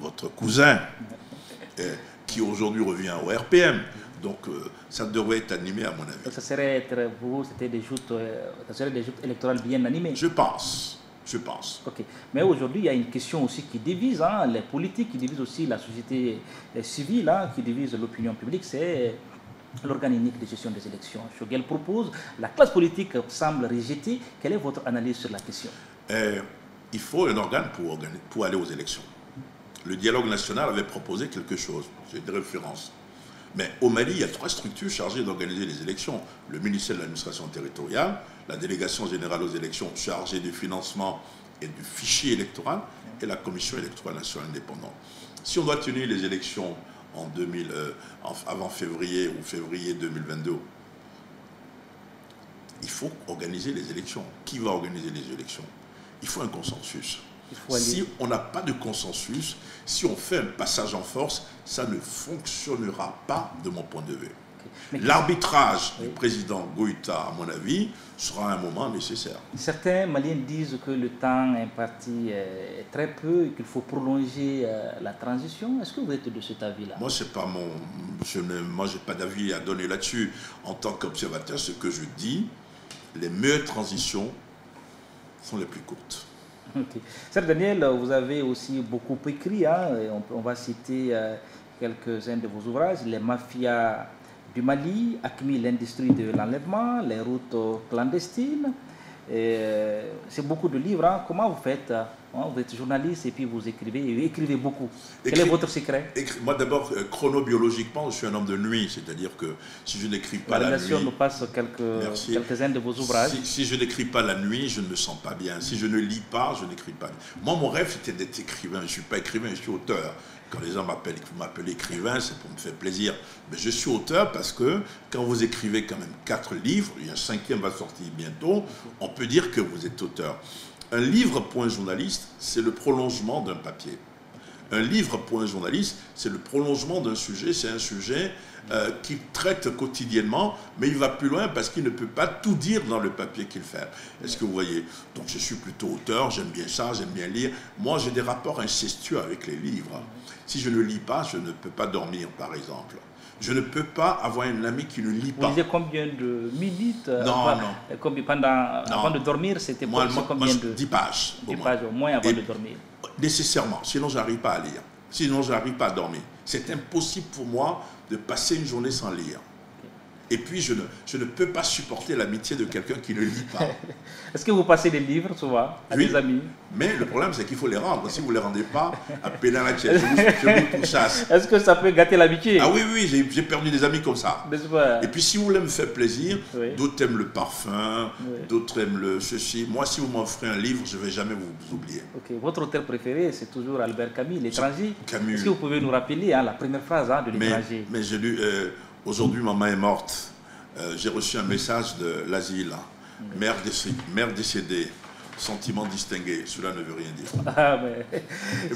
votre cousin, qui aujourd'hui revient au RPM. Donc ça devrait être animé à mon avis. Donc ça serait des joutes électorales bien animées. Je pense. je pense. Ok. Mais aujourd'hui, il y a une question aussi qui divise, hein, les politiques, qui divise aussi la société civile, hein, qui divise l'opinion publique, c'est l'organe unique de gestion des élections. Choguel propose, la classe politique semble rejeter. Quelle est votre analyse sur la question? Il faut un organe pour aller aux élections. Le dialogue national avait proposé quelque chose, c'est des références. Mais au Mali, il y a 3 structures chargées d'organiser les élections. Le ministère de l'administration territoriale, la délégation générale aux élections chargée du financement et du fichier électoral, et la commission électorale nationale indépendante. Si on doit tenir les élections avant février ou février 2022, il faut organiser les élections. Qui va organiser les élections? Il faut un consensus. Si on n'a pas de consensus, si on fait un passage en force, ça ne fonctionnera pas de mon point de vue. L'arbitrage du président Goïta, à mon avis, sera un moment nécessaire. Certains Maliens disent que le temps imparti est très peu et qu'il faut prolonger la transition. Est-ce que vous êtes de cet avis-là? Moi, c'est pas moi, j'ai pas d'avis à donner là-dessus. En tant qu'observateur, ce que je dis, les meilleures transitions sont les plus courtes. Okay. Serge Daniel, vous avez aussi beaucoup écrit, hein, on va citer quelques-uns de vos ouvrages, Les mafias du Mali, Acmi, l'industrie de l'enlèvement, Les routes clandestines. C'est beaucoup de livres. Hein. Comment vous faites? Vous êtes journaliste et puis vous écrivez beaucoup. Quel est votre secret? Moi d'abord, chronobiologiquement, je suis un homme de nuit, c'est-à-dire que si je n'écris pas la nuit... nous passe quelques-uns de vos ouvrages. Si je n'écris pas la nuit, je ne me sens pas bien. Si je ne lis pas, je n'écris pas. Moi, mon rêve, c'était d'être écrivain. Je ne suis pas écrivain, je suis auteur. Quand les gens m'appellent écrivain, c'est pour me faire plaisir. Mais je suis auteur parce que quand vous écrivez quand même 4 livres, il y a un 5e va sortir bientôt, on peut dire que vous êtes auteur. Un livre pour un journaliste, c'est le prolongement d'un papier. Un livre pour un journaliste, c'est le prolongement d'un sujet. C'est un sujet qu'il traite quotidiennement, mais il va plus loin parce qu'il ne peut pas tout dire dans le papier qu'il fait. Est-ce que vous voyez? Donc je suis plutôt auteur, j'aime bien ça, j'aime bien lire. Moi, j'ai des rapports incestueux avec les livres. Si je ne lis pas, je ne peux pas dormir, par exemple. Je ne peux pas avoir un ami qui ne lit pas. Vous lisez combien de minutes? Avant de dormir, c'était combien de... 10 pages. 10 pages au moins avant de dormir. Nécessairement, sinon je n'arrive pas à lire. Sinon je n'arrive pas à dormir. C'est impossible pour moi de passer une journée sans lire. Et puis, je ne peux pas supporter l'amitié de quelqu'un qui ne lit pas. Est-ce que vous passez des livres souvent à des amis? Mais le problème, c'est qu'il faut les rendre. Si vous ne les rendez pas, appelez la chaise. Je vous chasse. Est-ce que ça peut gâter l'amitié? Ah oui, oui, j'ai perdu des amis comme ça. Et puis, si vous voulez me faire plaisir, d'autres aiment le parfum, d'autres aiment le ceci. Moi, si vous m'offrez un livre, je ne vais jamais vous oublier. Ok. Votre auteur préféré, c'est toujours Albert Camus, L'étranger. Camus. Est-ce que vous pouvez nous rappeler la première phrase de L'étranger? Mais j'ai lu... Aujourd'hui, maman est morte. J'ai reçu un message de l'asile. Mère décédée, sentiment distingué. Cela ne veut rien dire. Ah,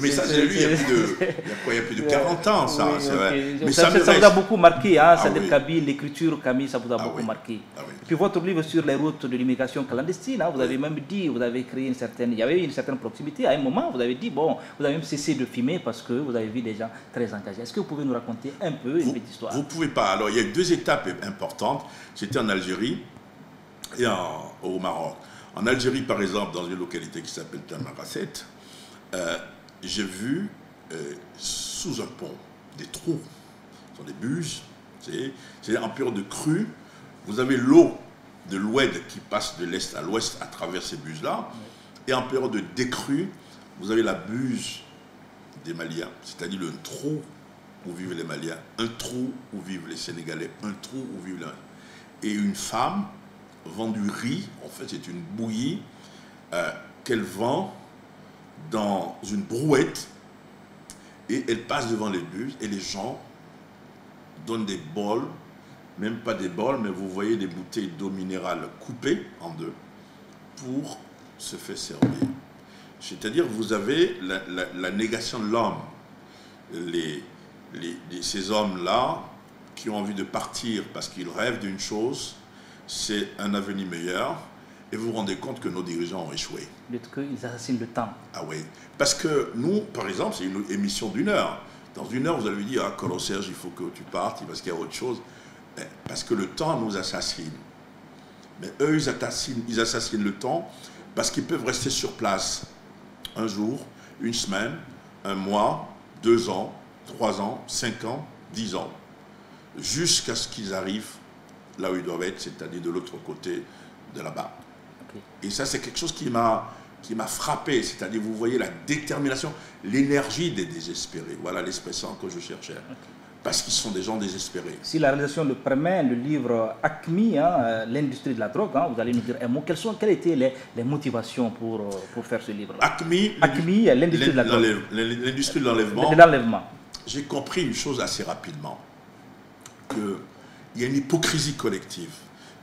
mais ça, j'ai lu il y a plus de 40 ans, ça. Oui, vrai. Mais ça vous a beaucoup marqué, hein, oui. Kabyle, l'écriture Camille, ça vous a beaucoup marqué. Ah, oui. Et puis votre livre sur les routes de l'immigration clandestine, hein, vous avez même dit, vous avez créé il y avait une certaine proximité. À un moment, vous avez dit, bon, vous avez même cessé de filmer parce que vous avez vu des gens très engagés. Est-ce que vous pouvez nous raconter un peu une petite histoire? Vous ne pouvez pas. Alors, il y a eu 2 étapes importantes. C'était en Algérie et au Maroc. En Algérie, par exemple, dans une localité qui s'appelle Tamaracet, j'ai vu sous un pont des trous. Ce sont des buses. C'est en période de crue. Vous avez l'eau de l'Oued qui passe de l'est à l'ouest à travers ces buses-là. Et en période de décrue, vous avez la buse des Maliens, c'est-à-dire le trou où vivent les Maliens, un trou où vivent les Sénégalais, un trou où vivent les... Et une femme vend du riz, en fait c'est une bouillie qu'elle vend dans une brouette et elle passe devant les bus et les gens donnent des bols, même pas des bols, mais vous voyez des bouteilles d'eau minérale coupées en 2 pour se faire servir. C'est-à-dire vous avez la négation de l'homme. Ces hommes-là qui ont envie de partir parce qu'ils rêvent d'une chose, c'est un avenir meilleur, et vous vous rendez compte que nos dirigeants ont échoué. Qu'ils assassinent le temps. Ah oui, parce que nous, par exemple, c'est une émission d'1 heure. Dans 1 heure, vous allez lui dire, ah, Colo Serge, il faut que tu partes, parce qu'il y a autre chose. Parce que le temps nous assassine. Mais eux, ils assassinent le temps Parce qu'ils peuvent rester sur place un jour, une semaine, un mois, 2 ans, 3 ans, 5 ans, 10 ans, jusqu'à ce qu'ils arrivent là où ils doivent être, c'est-à-dire de l'autre côté de là-bas. Okay. Et ça, c'est quelque chose qui m'a frappé, c'est-à-dire, vous voyez la détermination, l'énergie des désespérés. Voilà l'expression que je cherchais. Okay. Parce qu'ils sont des gens désespérés. Si la réalisation le permet, le livre ACMI, hein, l'industrie de la drogue, hein, vous allez nous dire un mot. Quelles étaient les motivations pour faire ce livre-là? ACMI, l'industrie de la drogue. L'industrie de l'enlèvement. De l'enlèvement. J'ai compris une chose assez rapidement, qu'il y a une hypocrisie collective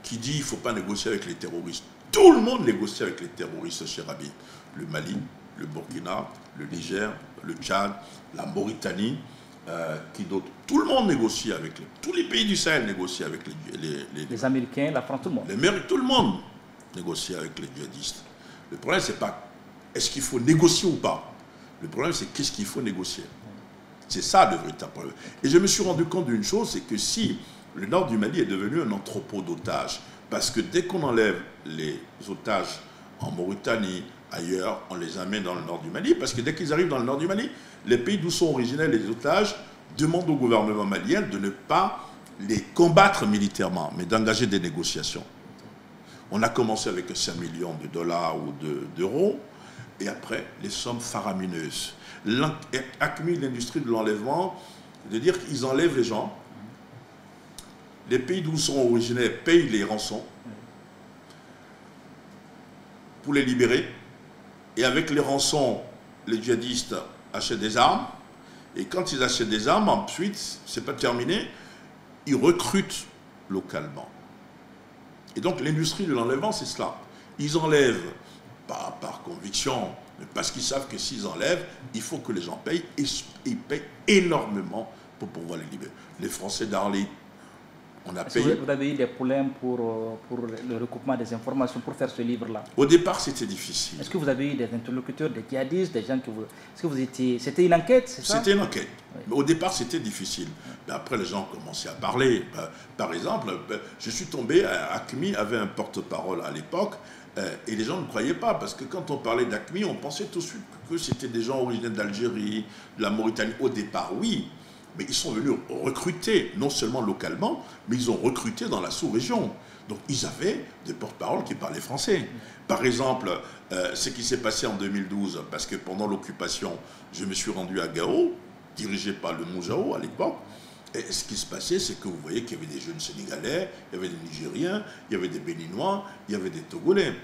qui dit qu'il ne faut pas négocier avec les terroristes. Tout le monde négocie avec les terroristes, cher Rabi. Le Mali, le Burkina, le Niger, le Tchad, la Mauritanie, qui d'autre? Tout le monde négocie avec tous les pays du Sahel négocient avec les Américains, la France, tout le monde. Tout le monde négocie avec les djihadistes. Le problème, c'est pas est-ce qu'il faut négocier ou pas. Le problème, c'est qu'est-ce qu'il faut négocier. C'est ça le véritable problème. Et je me suis rendu compte d'une chose, c'est que si le nord du Mali est devenu un entrepôt d'otages, parce que dès qu'on enlève les otages en Mauritanie, ailleurs, on les amène dans le nord du Mali, parce que dès qu'ils arrivent dans le nord du Mali, les pays d'où sont originaires les otages demandent au gouvernement malien de ne pas les combattre militairement, mais d'engager des négociations. On a commencé avec 5 millions de dollars ou d'euros, et après, les sommes faramineuses. ACMI, l'industrie de l'enlèvement, de dire qu'ils enlèvent les gens, les pays d'où sont originaires payent les rançons pour les libérer, et avec les rançons, les djihadistes achètent des armes, et quand ils achètent des armes, ensuite, c'est pas terminé, ils recrutent localement. Et donc l'industrie de l'enlèvement, c'est cela. Ils enlèvent par conviction, mais parce qu'ils savent que s'ils enlèvent, il faut que les gens payent, et ils payent énormément pour pouvoir les libérer. Les Français d'Arly, on a payé. Vous avez eu des problèmes pour le recoupement des informations, pour faire ce livre-là? Au départ, c'était difficile. Est-ce que vous avez eu des interlocuteurs, des djihadistes, des gens que vous... Est-ce que vous étiez... C'était une enquête, c'est ça? C'était une enquête. Oui. Mais au départ, c'était difficile. Mais après, les gens ont commencé à parler. Par exemple, je suis tombé... ACMI avait un porte-parole à l'époque, et les gens ne croyaient pas, parce que quand on parlait d'ACMI, on pensait tout de suite que c'était des gens originaires d'Algérie, de la Mauritanie. Au départ, oui. Mais ils sont venus recruter, non seulement localement, mais ils ont recruté dans la sous-région. Donc ils avaient des porte-paroles qui parlaient français. Par exemple, ce qui s'est passé en 2012, parce que pendant l'occupation, je me suis rendu à Gao, dirigé par le Moujao à l'époque, et ce qui se passait, c'est que vous voyez qu'il y avait des jeunes Sénégalais, il y avait des Nigériens, il y avait des Béninois, il y avait des Togolais.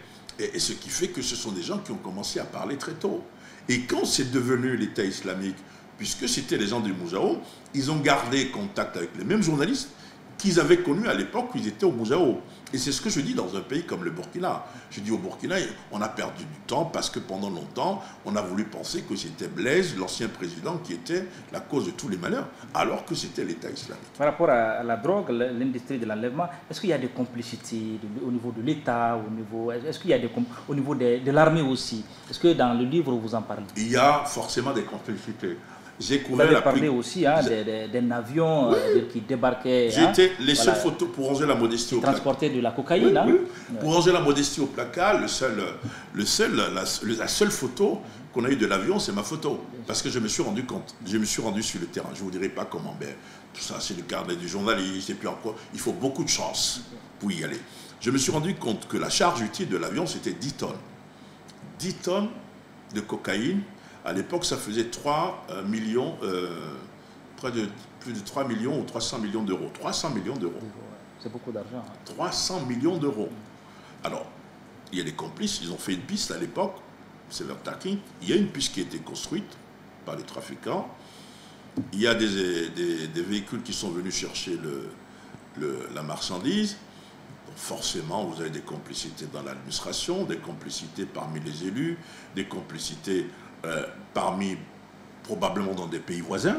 Et ce qui fait que ce sont des gens qui ont commencé à parler très tôt. Et quand c'est devenu l'État islamique, puisque c'était les gens du Moujao, ils ont gardé contact avec les mêmes journalistes qu'ils avaient connus à l'époque où ils étaient au Moujao. Et c'est ce que je dis dans un pays comme le Burkina. Je dis au Burkina, on a perdu du temps parce que pendant longtemps, on a voulu penser que c'était Blaise, l'ancien président, qui était la cause de tous les malheurs, alors que c'était l'État islamique. Par rapport à la drogue, l'industrie de l'enlèvement, est-ce qu'il y a des complicités au niveau de l'État, est-ce qu'il y a au niveau de l'armée aussi? Est-ce que dans le livre, vous en parlez? Il y a forcément des complicités. Vous avez parlé aussi hein, d'un avion qui débarquait. J'ai été les seules photos pour ranger la modestie au placard. Transporter de la cocaïne. Hein? Pour ranger la modestie au placard, la seule photo qu'on a eue de l'avion, c'est ma photo. Parce que je me suis rendu compte. Je me suis rendu sur le terrain. Je ne vous dirai pas comment. Mais tout ça, c'est le carnet du journaliste. Et puis encore, il faut beaucoup de chance pour y aller. Je me suis rendu compte que la charge utile de l'avion, c'était 10 tonnes. 10 tonnes de cocaïne. À l'époque, ça faisait 3 millions, plus de 3 millions ou 300 millions d'euros. 300 millions d'euros. C'est beaucoup d'argent. Hein. 300 millions d'euros. Alors, il y a des complices, ils ont fait une piste à l'époque, c'est vers Taking. Il y a une piste qui a été construite par les trafiquants. Il y a des véhicules qui sont venus chercher la marchandise. Donc forcément, vous avez des complicités dans l'administration, des complicités parmi les élus, des complicités parmi probablement dans des pays voisins.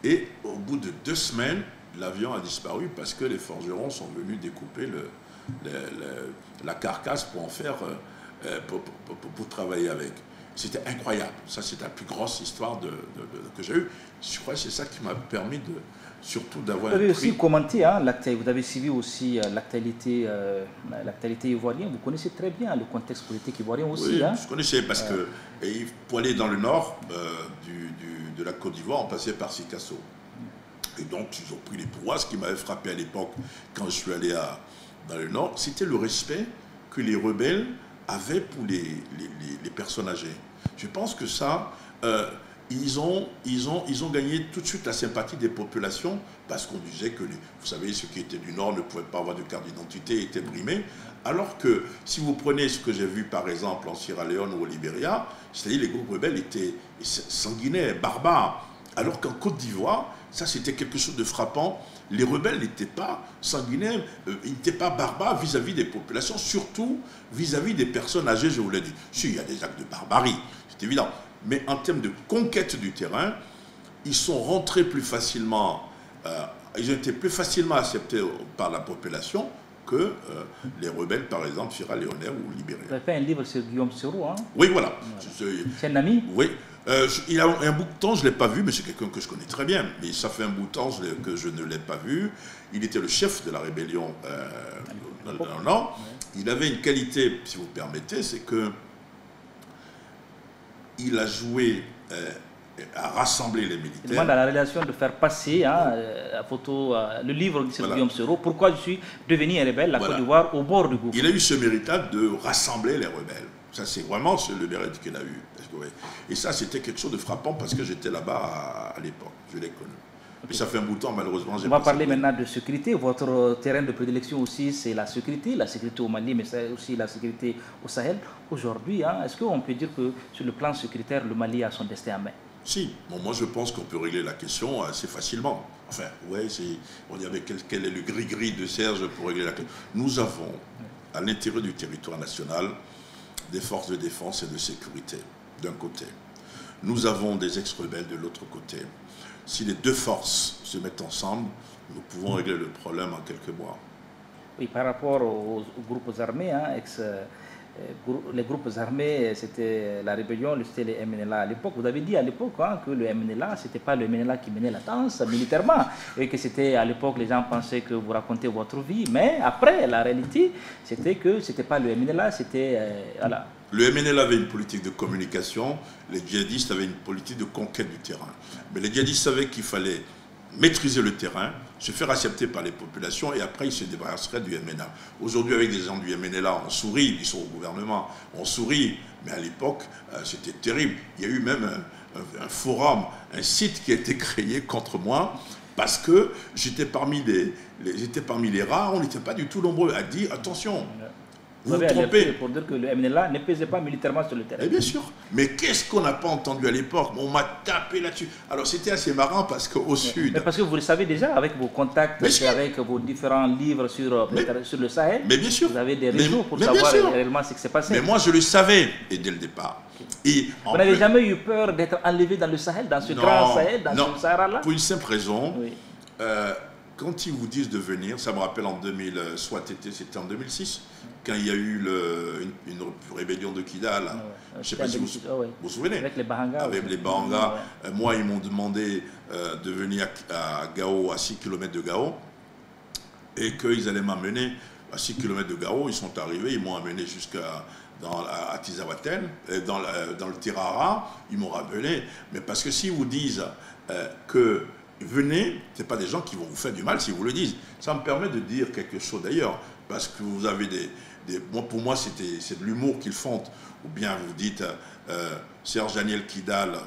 Et au bout de 2 semaines, l'avion a disparu parce que les forgerons sont venus découper la carcasse pour en faire, pour travailler avec. C'était incroyable. Ça, c'est la plus grosse histoire que j'ai eue. Je crois que c'est ça qui m'a permis surtout d'avoir... Vous avez aussi commenté, hein, vous avez suivi aussi l'actualité ivoirienne. Vous connaissez très bien le contexte politique ivoirien aussi. Oui, hein. je connaissais parce que pour aller dans le nord de la Côte d'Ivoire, on passait par Sikasso. Et donc, ils ont pris les pouvoirs. Ce qui m'avait frappé à l'époque, quand je suis allé dans le nord, c'était le respect que les rebelles avaient pour les personnes âgées. Je pense que ça... ils ont gagné tout de suite la sympathie des populations parce qu'on disait que, vous savez, ceux qui étaient du Nord ne pouvaient pas avoir de carte d'identité, étaient brimés. Alors que si vous prenez ce que j'ai vu par exemple en Sierra Leone ou au Libéria, c'est-à-dire les groupes rebelles étaient sanguinaires, barbares. Alors qu'en Côte d'Ivoire, ça c'était quelque chose de frappant. Les rebelles n'étaient pas sanguinaires, ils n'étaient pas barbares vis-à-vis des populations, surtout vis-à-vis des personnes âgées, je vous l'ai dit. Si, il y a des actes de barbarie, c'est évident. Mais en termes de conquête du terrain, ils sont rentrés plus facilement, ils ont été plus facilement acceptés par la population que les rebelles, par exemple, sierra-léonais ou libériens. Vous avez fait un livre sur Guillaume Soro, hein? Oui, voilà. C'est un ami? Oui. Il a un bout de temps, je ne l'ai pas vu, mais c'est quelqu'un que je connais très bien. Mais ça fait un bout de temps que je ne l'ai pas vu. Il était le chef de la rébellion dans le Nord. Il avait une qualité, si vous permettez, c'est que il a joué à rassembler les militaires. Il demande à la relation de faire passer la photo, le livre de Guillaume Soro, pourquoi je suis devenu un rebelle, la Côte d'Ivoire, au bord du gouffre. Il a eu ce méritage de rassembler les rebelles. Ça, c'est vraiment le mérite qu'il a eu. Et ça, c'était quelque chose de frappant parce que j'étais là-bas à l'époque. Je l'ai connu. Mais ça fait un bout de temps, malheureusement. On va parler maintenant de sécurité. Votre terrain de prédilection aussi, c'est la sécurité au Mali, mais c'est aussi la sécurité au Sahel. Aujourd'hui, hein, est-ce qu'on peut dire que sur le plan sécuritaire, le Mali a son destin en main? Si. Bon, moi, je pense qu'on peut régler la question assez facilement. Enfin, ouais, on dit avec quel est le gris-gris de Serge pour régler la question. Nous avons, à l'intérieur du territoire national, des forces de défense et de sécurité, d'un côté. Nous avons des ex-rebelles de l'autre côté. Si les deux forces se mettent ensemble, nous pouvons régler le problème en quelques mois. Oui, par rapport aux groupes armés, hein, les groupes armés, c'était la rébellion, c'était les MNLA à l'époque. Vous avez dit à l'époque hein, que le MNLA, ce n'était pas le MNLA qui menait la danse militairement, et que c'était à l'époque, les gens pensaient que vous racontez votre vie, mais après, la réalité, c'était que ce n'était pas le MNLA, c'était... voilà. Le MNLA avait une politique de communication, les djihadistes avaient une politique de conquête du terrain. Mais les djihadistes savaient qu'il fallait maîtriser le terrain, se faire accepter par les populations et après ils se débarrasseraient du MNLA. Aujourd'hui, avec des gens du MNLA, on sourit, ils sont au gouvernement, on sourit, mais à l'époque, c'était terrible. Il y a eu même un forum, un site qui a été créé contre moi parce que j'étais parmi les rares, on n'était pas du tout nombreux à dire attention. Vous vous trompez. Pour dire que le MNLA ne pesait pas militairement sur le terrain. Et bien sûr. Mais qu'est-ce qu'on n'a pas entendu à l'époque? On m'a tapé là-dessus. Alors c'était assez marrant parce qu'au sud... Mais parce que vous le savez déjà, avec vos contacts, avec vos différents livres sur le Sahel, mais bien sûr. Vous avez des réseaux pour savoir réellement ce qui s'est passé. Mais moi je le savais dès le départ. Et vous n'avez jamais eu peur d'être enlevé dans le Sahel, dans ce grand Sahel, dans ce Sahara-là? Pour une simple raison. Oui. Quand ils vous disent de venir, ça me rappelle en 2000, c'était en 2006, quand il y a eu une rébellion de Kidal. Je ne sais pas si vous vous souvenez. Avec les Bahanga. Avec les Bahanga. Moi, ils m'ont demandé de venir à Gao, à 6 km de Gao, et qu'ils allaient m'amener à 6 km de Gao. Ils sont arrivés, ils m'ont amené jusqu'à Tizawaten, dans le Tirara. Ils m'ont rappelé. Mais parce que s'ils vous disent que venez, ce n'est pas des gens qui vont vous faire du mal si vous le disent. Ça me permet de dire quelque chose d'ailleurs, parce que vous avez pour moi, c'est de l'humour qu'ils font. Ou bien vous dites, Serge Daniel Kidal,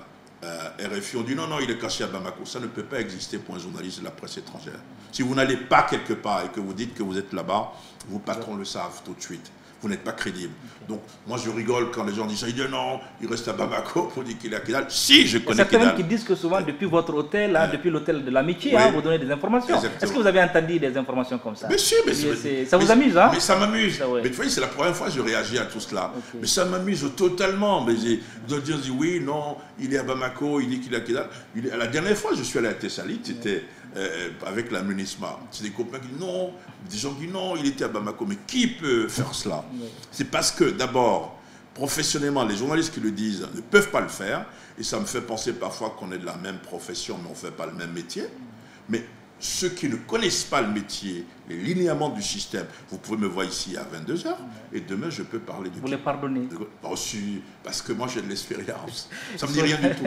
RFI, on dit non, il est caché à Bamako. Ça ne peut pas exister pour un journaliste de la presse étrangère. Si vous n'allez pas quelque part et que vous dites que vous êtes là-bas, vos patrons le savent tout de suite. Vous n'êtes pas crédible. Donc, moi, je rigole quand les gens disent ça. Ils disent non, il reste à Bamako pour dire qu'il est à Kidal. Si, je connais Kidal. Certains qui disent que souvent, depuis votre hôtel, depuis l'hôtel de l'amitié, vous donnez des informations. Est-ce que vous avez entendu des informations comme ça? Mais si, ça vous amuse, hein? Mais ça m'amuse. Mais tu vois, c'est la première fois que je réagis à tout cela. Mais ça m'amuse totalement. Mais ils disent oui, non, il est à Bamako, il dit qu'il est à Kidal. La dernière fois, je suis allé à Thessalite, c'était avec la MUNISMA. C'est des copains qui disent non, des gens qui disent non, il était à Bamako. Mais qui peut faire cela? C'est parce que, d'abord, professionnellement, les journalistes qui le disent ne peuvent pas le faire. Et ça me fait penser parfois qu'on est de la même profession, mais on ne fait pas le même métier. Mais ceux qui ne connaissent pas le métier, les linéaments du système, vous pouvez me voir ici à 22h, et demain je peux parler de... Vous les pardonnez? Parce que moi j'ai de l'expérience. Ça ne me dit rien du tout.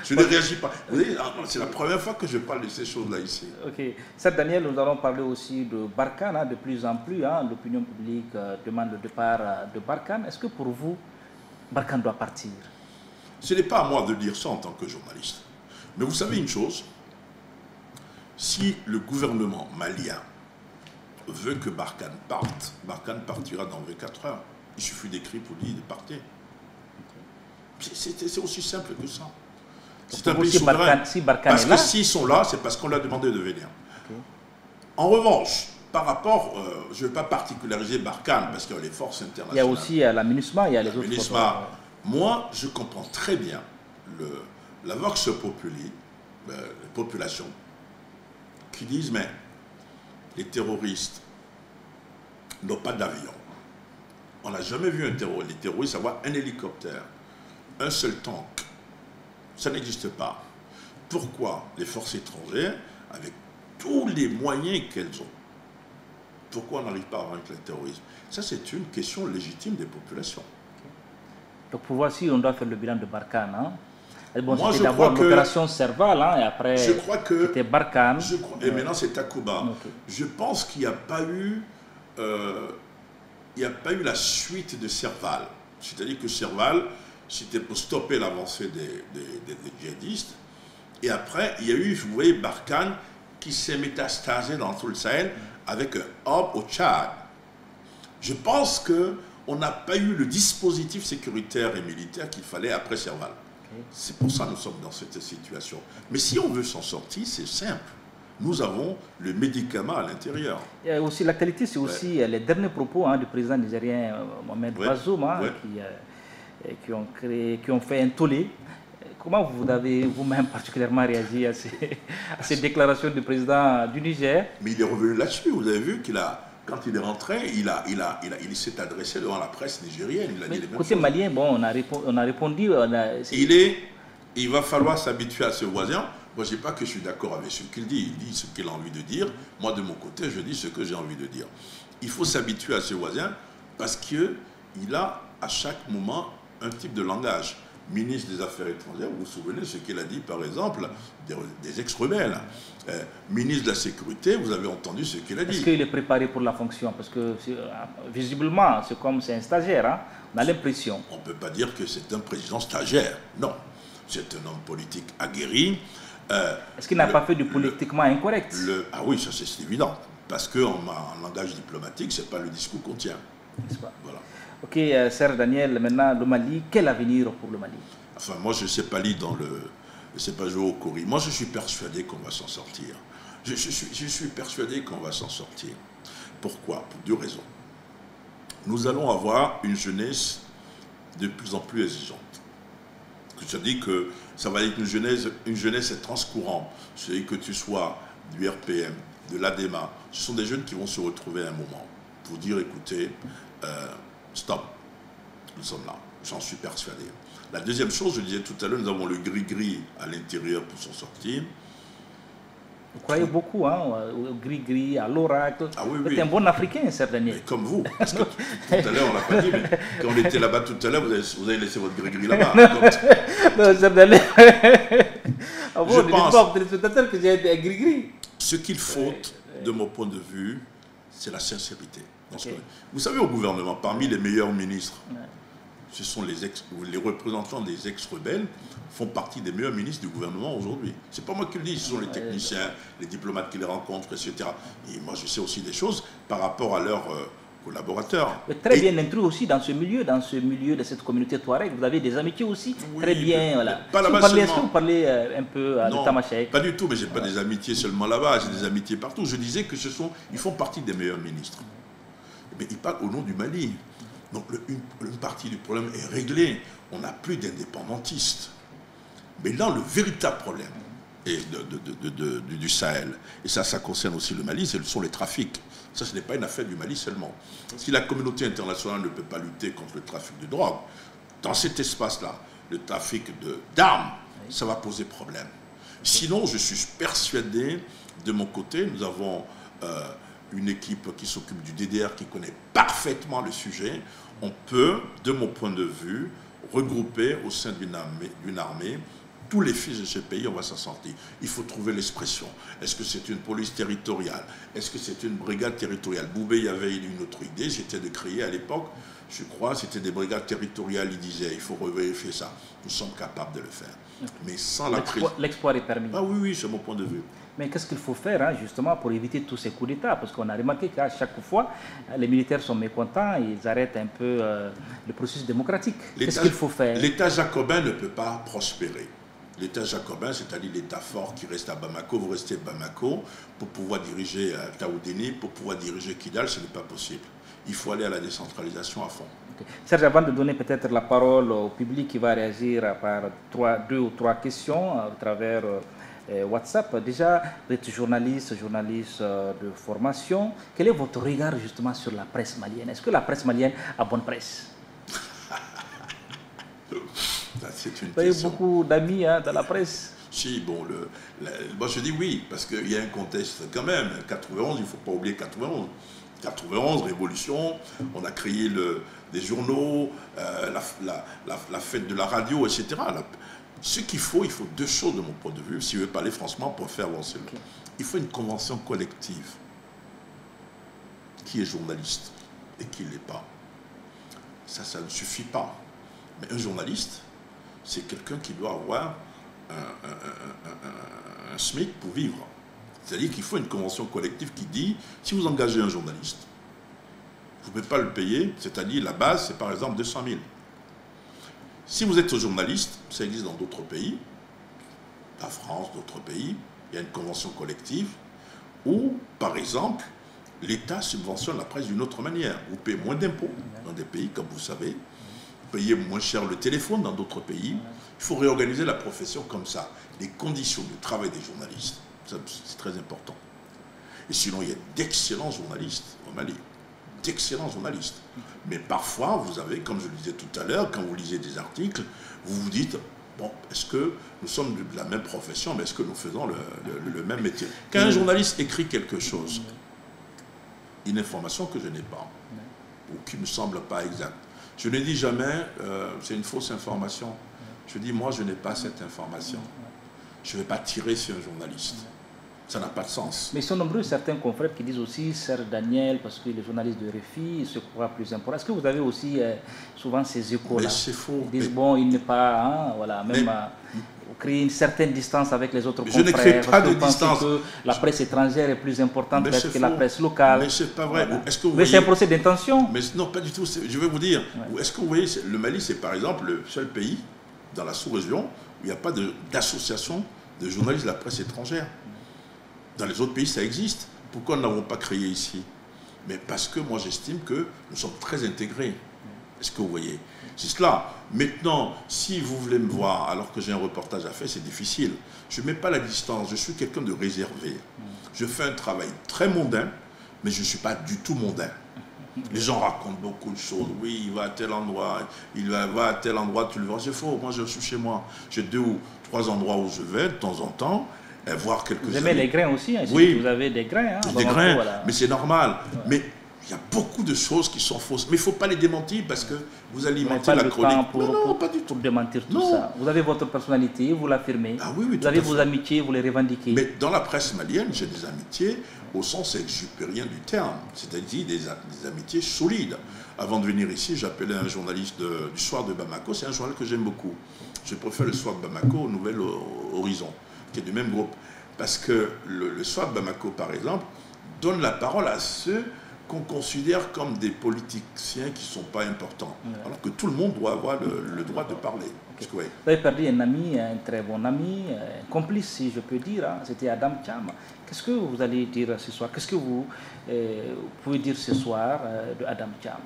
Je ne réagis pas. Vous voyez, c'est la première fois que je parle de ces choses-là ici. Ok. Certes, Daniel, nous allons parler aussi de Barkhane, hein, de plus en plus. Hein, l'opinion publique demande le départ de Barkhane. Est-ce que pour vous, Barkhane doit partir? Ce n'est pas à moi de dire ça en tant que journaliste. Mais vous savez une chose, si le gouvernement malien veut que Barkhane parte, Barkhane partira dans 24 heures. Il suffit d'écrire pour dire de partir. C'est aussi simple que ça. C'est un pays souverain. Parce que s'ils sont là, c'est parce qu'on leur a demandé de venir. Okay. En revanche, par rapport, je ne vais pas particulariser Barkhane, parce qu'il y a les forces internationales. Il y a aussi la MINUSMA, il y a les autres forces. Moi, je comprends très bien la vox populi, les populations, qui disent, mais les terroristes n'ont pas d'avion. On n'a jamais vu les terroristes avoir un hélicoptère, un seul tank. Ça n'existe pas. Pourquoi les forces étrangères, avec tous les moyens qu'elles ont, pourquoi on n'arrive pas à vaincre le terrorisme? Ça, c'est une question légitime des populations. Donc, pour voir si on doit faire le bilan de Barkhane, hein? Bon, c'était d'abord l'opération Serval, hein, et après c'était Barkhane. Et maintenant c'est Takuba. Okay. Je pense qu'il n'y a pas eu la suite de Serval. C'est-à-dire que Serval, c'était pour stopper l'avancée des djihadistes. Et après, il y a eu, vous voyez, Barkhane qui s'est métastasé dans tout le Sahel avec un hub au Tchad. Je pense qu'on n'a pas eu le dispositif sécuritaire et militaire qu'il fallait après Serval. C'est pour ça que nous sommes dans cette situation. Mais si on veut s'en sortir, c'est simple. Nous avons le médicament à l'intérieur. Aussi, l'actualité, c'est aussi les derniers propos du président nigérien Mohamed Bazoum, qui ont fait un tollé. Comment vous avez vous-même particulièrement réagi à ces déclarations du président du Niger? Mais il est revenu là-dessus. Vous avez vu quand il est rentré, il s'est adressé devant la presse nigérienne. Il a dit les mêmes côté choses. malien, bon, on a répondu. Il va falloir s'habituer à ce voisin. Moi, je ne dis pas que je suis d'accord avec ce qu'il dit. Il dit ce qu'il a envie de dire. Moi, de mon côté, je dis ce que j'ai envie de dire. Il faut s'habituer à ce voisin parce qu'il a à chaque moment un type de langage. Ministre des Affaires étrangères, vous vous souvenez ce qu'il a dit, par exemple, des ex-rebelles. Ministre de la Sécurité, vous avez entendu ce qu'il a dit. Est-ce qu'il est préparé pour la fonction? Parce que visiblement, c'est comme c'est un stagiaire, hein? On a l'impression. On ne peut pas dire que c'est un président stagiaire, non. C'est un homme politique aguerri. Est-ce qu'il n'a pas fait du politiquement incorrect? Ah oui, ça c'est évident. Parce qu'en langage diplomatique, ce n'est pas le discours qu'on tient. N'est-ce pas? Voilà. Ok, Serge Daniel, maintenant le Mali, quel avenir pour le Mali? Enfin, moi je ne sais pas lire je ne sais pas jouer au Cori. Moi je suis persuadé qu'on va s'en sortir. Je suis persuadé qu'on va s'en sortir. Pourquoi? Pour deux raisons. Nous allons avoir une jeunesse de plus en plus exigeante. C'est-à-dire que ça va être une jeunesse transcourante. C'est-à-dire que tu sois du RPM, de l'ADEMA, ce sont des jeunes qui vont se retrouver à un moment pour dire, écoutez, stop, nous sommes là, j'en suis persuadé. La deuxième chose, je disais tout à l'heure, nous avons le gris-gris à l'intérieur pour s'en sortir. Vous croyez beaucoup au gris-gris, à l'oracle. Ah oui, vous êtes un bon Africain, Serge Daniel. Comme vous. Parce que tout à l'heure, on l'a pas dit, mais quand on était là-bas tout à l'heure, vous avez laissé votre gris-gris là-bas. Non, Serge Daniel. Ah bon, je pense que j'ai un gris-gris. Ce qu'il faut, de mon point de vue, c'est la sincérité. Okay. Vous savez, au gouvernement, parmi les meilleurs ministres, ce sont les représentants des ex-rebelles font partie des meilleurs ministres du gouvernement aujourd'hui. Ce n'est pas moi qui le dis, ce sont les techniciens, les diplomates qui les rencontrent, etc. Et moi, je sais aussi des choses par rapport à leurs collaborateurs. Mais très bien intrus aussi dans ce milieu de cette communauté Touareg. Vous avez des amitiés aussi, oui, très bien. Voilà. Pas là-bas Est-ce que vous parlez un peu de Tamacheq? Pas du tout, mais je n'ai pas des amitiés seulement là-bas, j'ai des amitiés partout. Je disais que ils font partie des meilleurs ministres. Mais ils parlent au nom du Mali. Donc une partie du problème est réglée. On n'a plus d'indépendantistes. Mais là, le véritable problème du Sahel, et ça concerne aussi le Mali, ce sont les trafics. Ça, ce n'est pas une affaire du Mali seulement. Si la communauté internationale ne peut pas lutter contre le trafic de drogue, dans cet espace-là, le trafic d'armes, ça va poser problème. Sinon, je suis persuadé, de mon côté, nous avons une équipe qui s'occupe du DDR, qui connaît parfaitement le sujet. On peut, de mon point de vue, regrouper au sein d'une armée tous les fils de ce pays, on va s'en sortir. Il faut trouver l'expression. Est-ce que c'est une police territoriale? Est-ce que c'est une brigade territoriale? Boubé, il y avait une autre idée, c'était de créer à l'époque, je crois, c'était des brigades territoriales, il disait, il faut revérifier ça. Nous sommes capables de le faire. Mais sans la prise... L'exploit est permis. Ah oui, oui, c'est mon point de vue. Mais qu'est-ce qu'il faut faire hein, justement pour éviter tous ces coups d'État? Parce qu'on a remarqué qu'à chaque fois, les militaires sont mécontents, ils arrêtent un peu le processus démocratique. Qu'est-ce qu'il faut faire? L'État jacobin ne peut pas prospérer. L'État jacobin, c'est-à-dire l'État fort qui reste à Bamako, vous restez à Bamako, pour pouvoir diriger Taoudéni, pour pouvoir diriger Kidal, ce n'est pas possible. Il faut aller à la décentralisation à fond. Okay. Serge, avant de donner peut-être la parole au public qui va réagir par 2 ou 3 questions à travers WhatsApp, déjà, vous êtes journaliste de formation. Quel est votre regard justement sur la presse malienne? Est-ce que la presse malienne a bonne presse? C'est une Vous avez beaucoup d'amis hein, dans la presse? Si, bon, moi je dis oui, parce qu'il y a un contexte quand même. 91, il ne faut pas oublier 91. 91, révolution, on a créé des journaux, la fête de la radio, etc. Ce qu'il faut, il faut 2 choses de mon point de vue, si je veux parler franchement, pour faire avancer. Okay. Il faut une convention collective. Qui est journaliste et qui ne l'est pas. Ça ne suffit pas. Mais un journaliste, c'est quelqu'un qui doit avoir un SMIC pour vivre. C'est-à-dire qu'il faut une convention collective qui dit, si vous engagez un journaliste, vous ne pouvez pas le payer, c'est-à-dire la base, c'est par exemple 200 000. Si vous êtes journaliste, ça existe dans d'autres pays, la France, d'autres pays, il y a une convention collective où, par exemple, l'État subventionne la presse d'une autre manière. Vous payez moins d'impôts dans des pays, comme vous savez, vous payez moins cher le téléphone dans d'autres pays. Il faut réorganiser la profession comme ça. Les conditions de travail des journalistes, c'est très important. Et sinon, il y a d'excellents journalistes au Mali. D'excellents journalistes. Mais parfois, vous avez, comme je le disais tout à l'heure, quand vous lisez des articles, vous vous dites, bon, est-ce que nous sommes de la même profession, mais est-ce que nous faisons le même métier? Quand un journaliste écrit quelque chose, une information que je n'ai pas, ou qui ne me semble pas exacte, je ne dis jamais, c'est une fausse information. Je dis, moi, je n'ai pas cette information. Je ne vais pas tirer sur un journaliste. Ça n'a pas de sens. Mais ils sont nombreux, certains confrères qui disent aussi Serge Daniel, parce que les journalistes de RFI se croient plus importants. Est-ce que vous avez aussi souvent ces échos-là? Mais c'est faux. Ils disent, bon, il n'est pas, hein, voilà, même créer une certaine distance avec les autres confrères. Je ne crée pas de distance. Que la presse étrangère est plus importante que la presse locale. Mais c'est pas vrai. Voilà. Mais c'est un procès d'intention. Mais non, pas du tout. Je vais vous dire. Est-ce que vous voyez, le Mali, c'est par exemple le seul pays dans la sous-région où il n'y a pas d'association de journalistes de la presse étrangère. Dans les autres pays, ça existe. Pourquoi nous n'avons pas créé ici? Mais parce que moi, j'estime que nous sommes très intégrés. Est-ce que vous voyez? C'est cela. Maintenant, si vous voulez me voir alors que j'ai un reportage à faire, c'est difficile. Je ne mets pas la distance. Je suis quelqu'un de réservé. Je fais un travail très mondain, mais je ne suis pas du tout mondain. Les gens racontent beaucoup de choses. Oui, il va à tel endroit, il va à tel endroit, tu le vois. C'est faux. Moi, je suis chez moi. J'ai 2 ou 3 endroits où je vais de temps en temps. Voir quelques vous aimez les grains aussi, hein, oui. Vous avez des grains. Hein, des grains, voilà. Mais c'est normal. Ouais. Mais il y a beaucoup de choses qui sont fausses. Mais il ne faut pas les démentir parce que vous alimentez la chronique. Non, pas du tout. Pour démentir tout ça. Vous avez votre personnalité, vous l'affirmez. Ah, oui, vous avez vos amitiés, vous les revendiquez. Mais dans la presse malienne, j'ai des amitiés au sens exupérien du terme. C'est-à-dire des amitiés solides. Avant de venir ici, j'appelais un journaliste du Soir de Bamako. C'est un journal que j'aime beaucoup. Je préfère le Soir de Bamako au Nouvel Horizon, qui est du même groupe. Parce que le Soir de Bamako, par exemple, donne la parole à ceux qu'on considère comme des politiciens qui ne sont pas importants. Alors que tout le monde doit avoir le droit de parler. Okay. Vous avez perdu un ami, un très bon ami, un complice, si je peux dire. Hein. C'était Adam Thiam. Qu'est-ce que vous allez dire ce soir? Qu'est-ce que vous pouvez dire ce soir de Adam Thiam?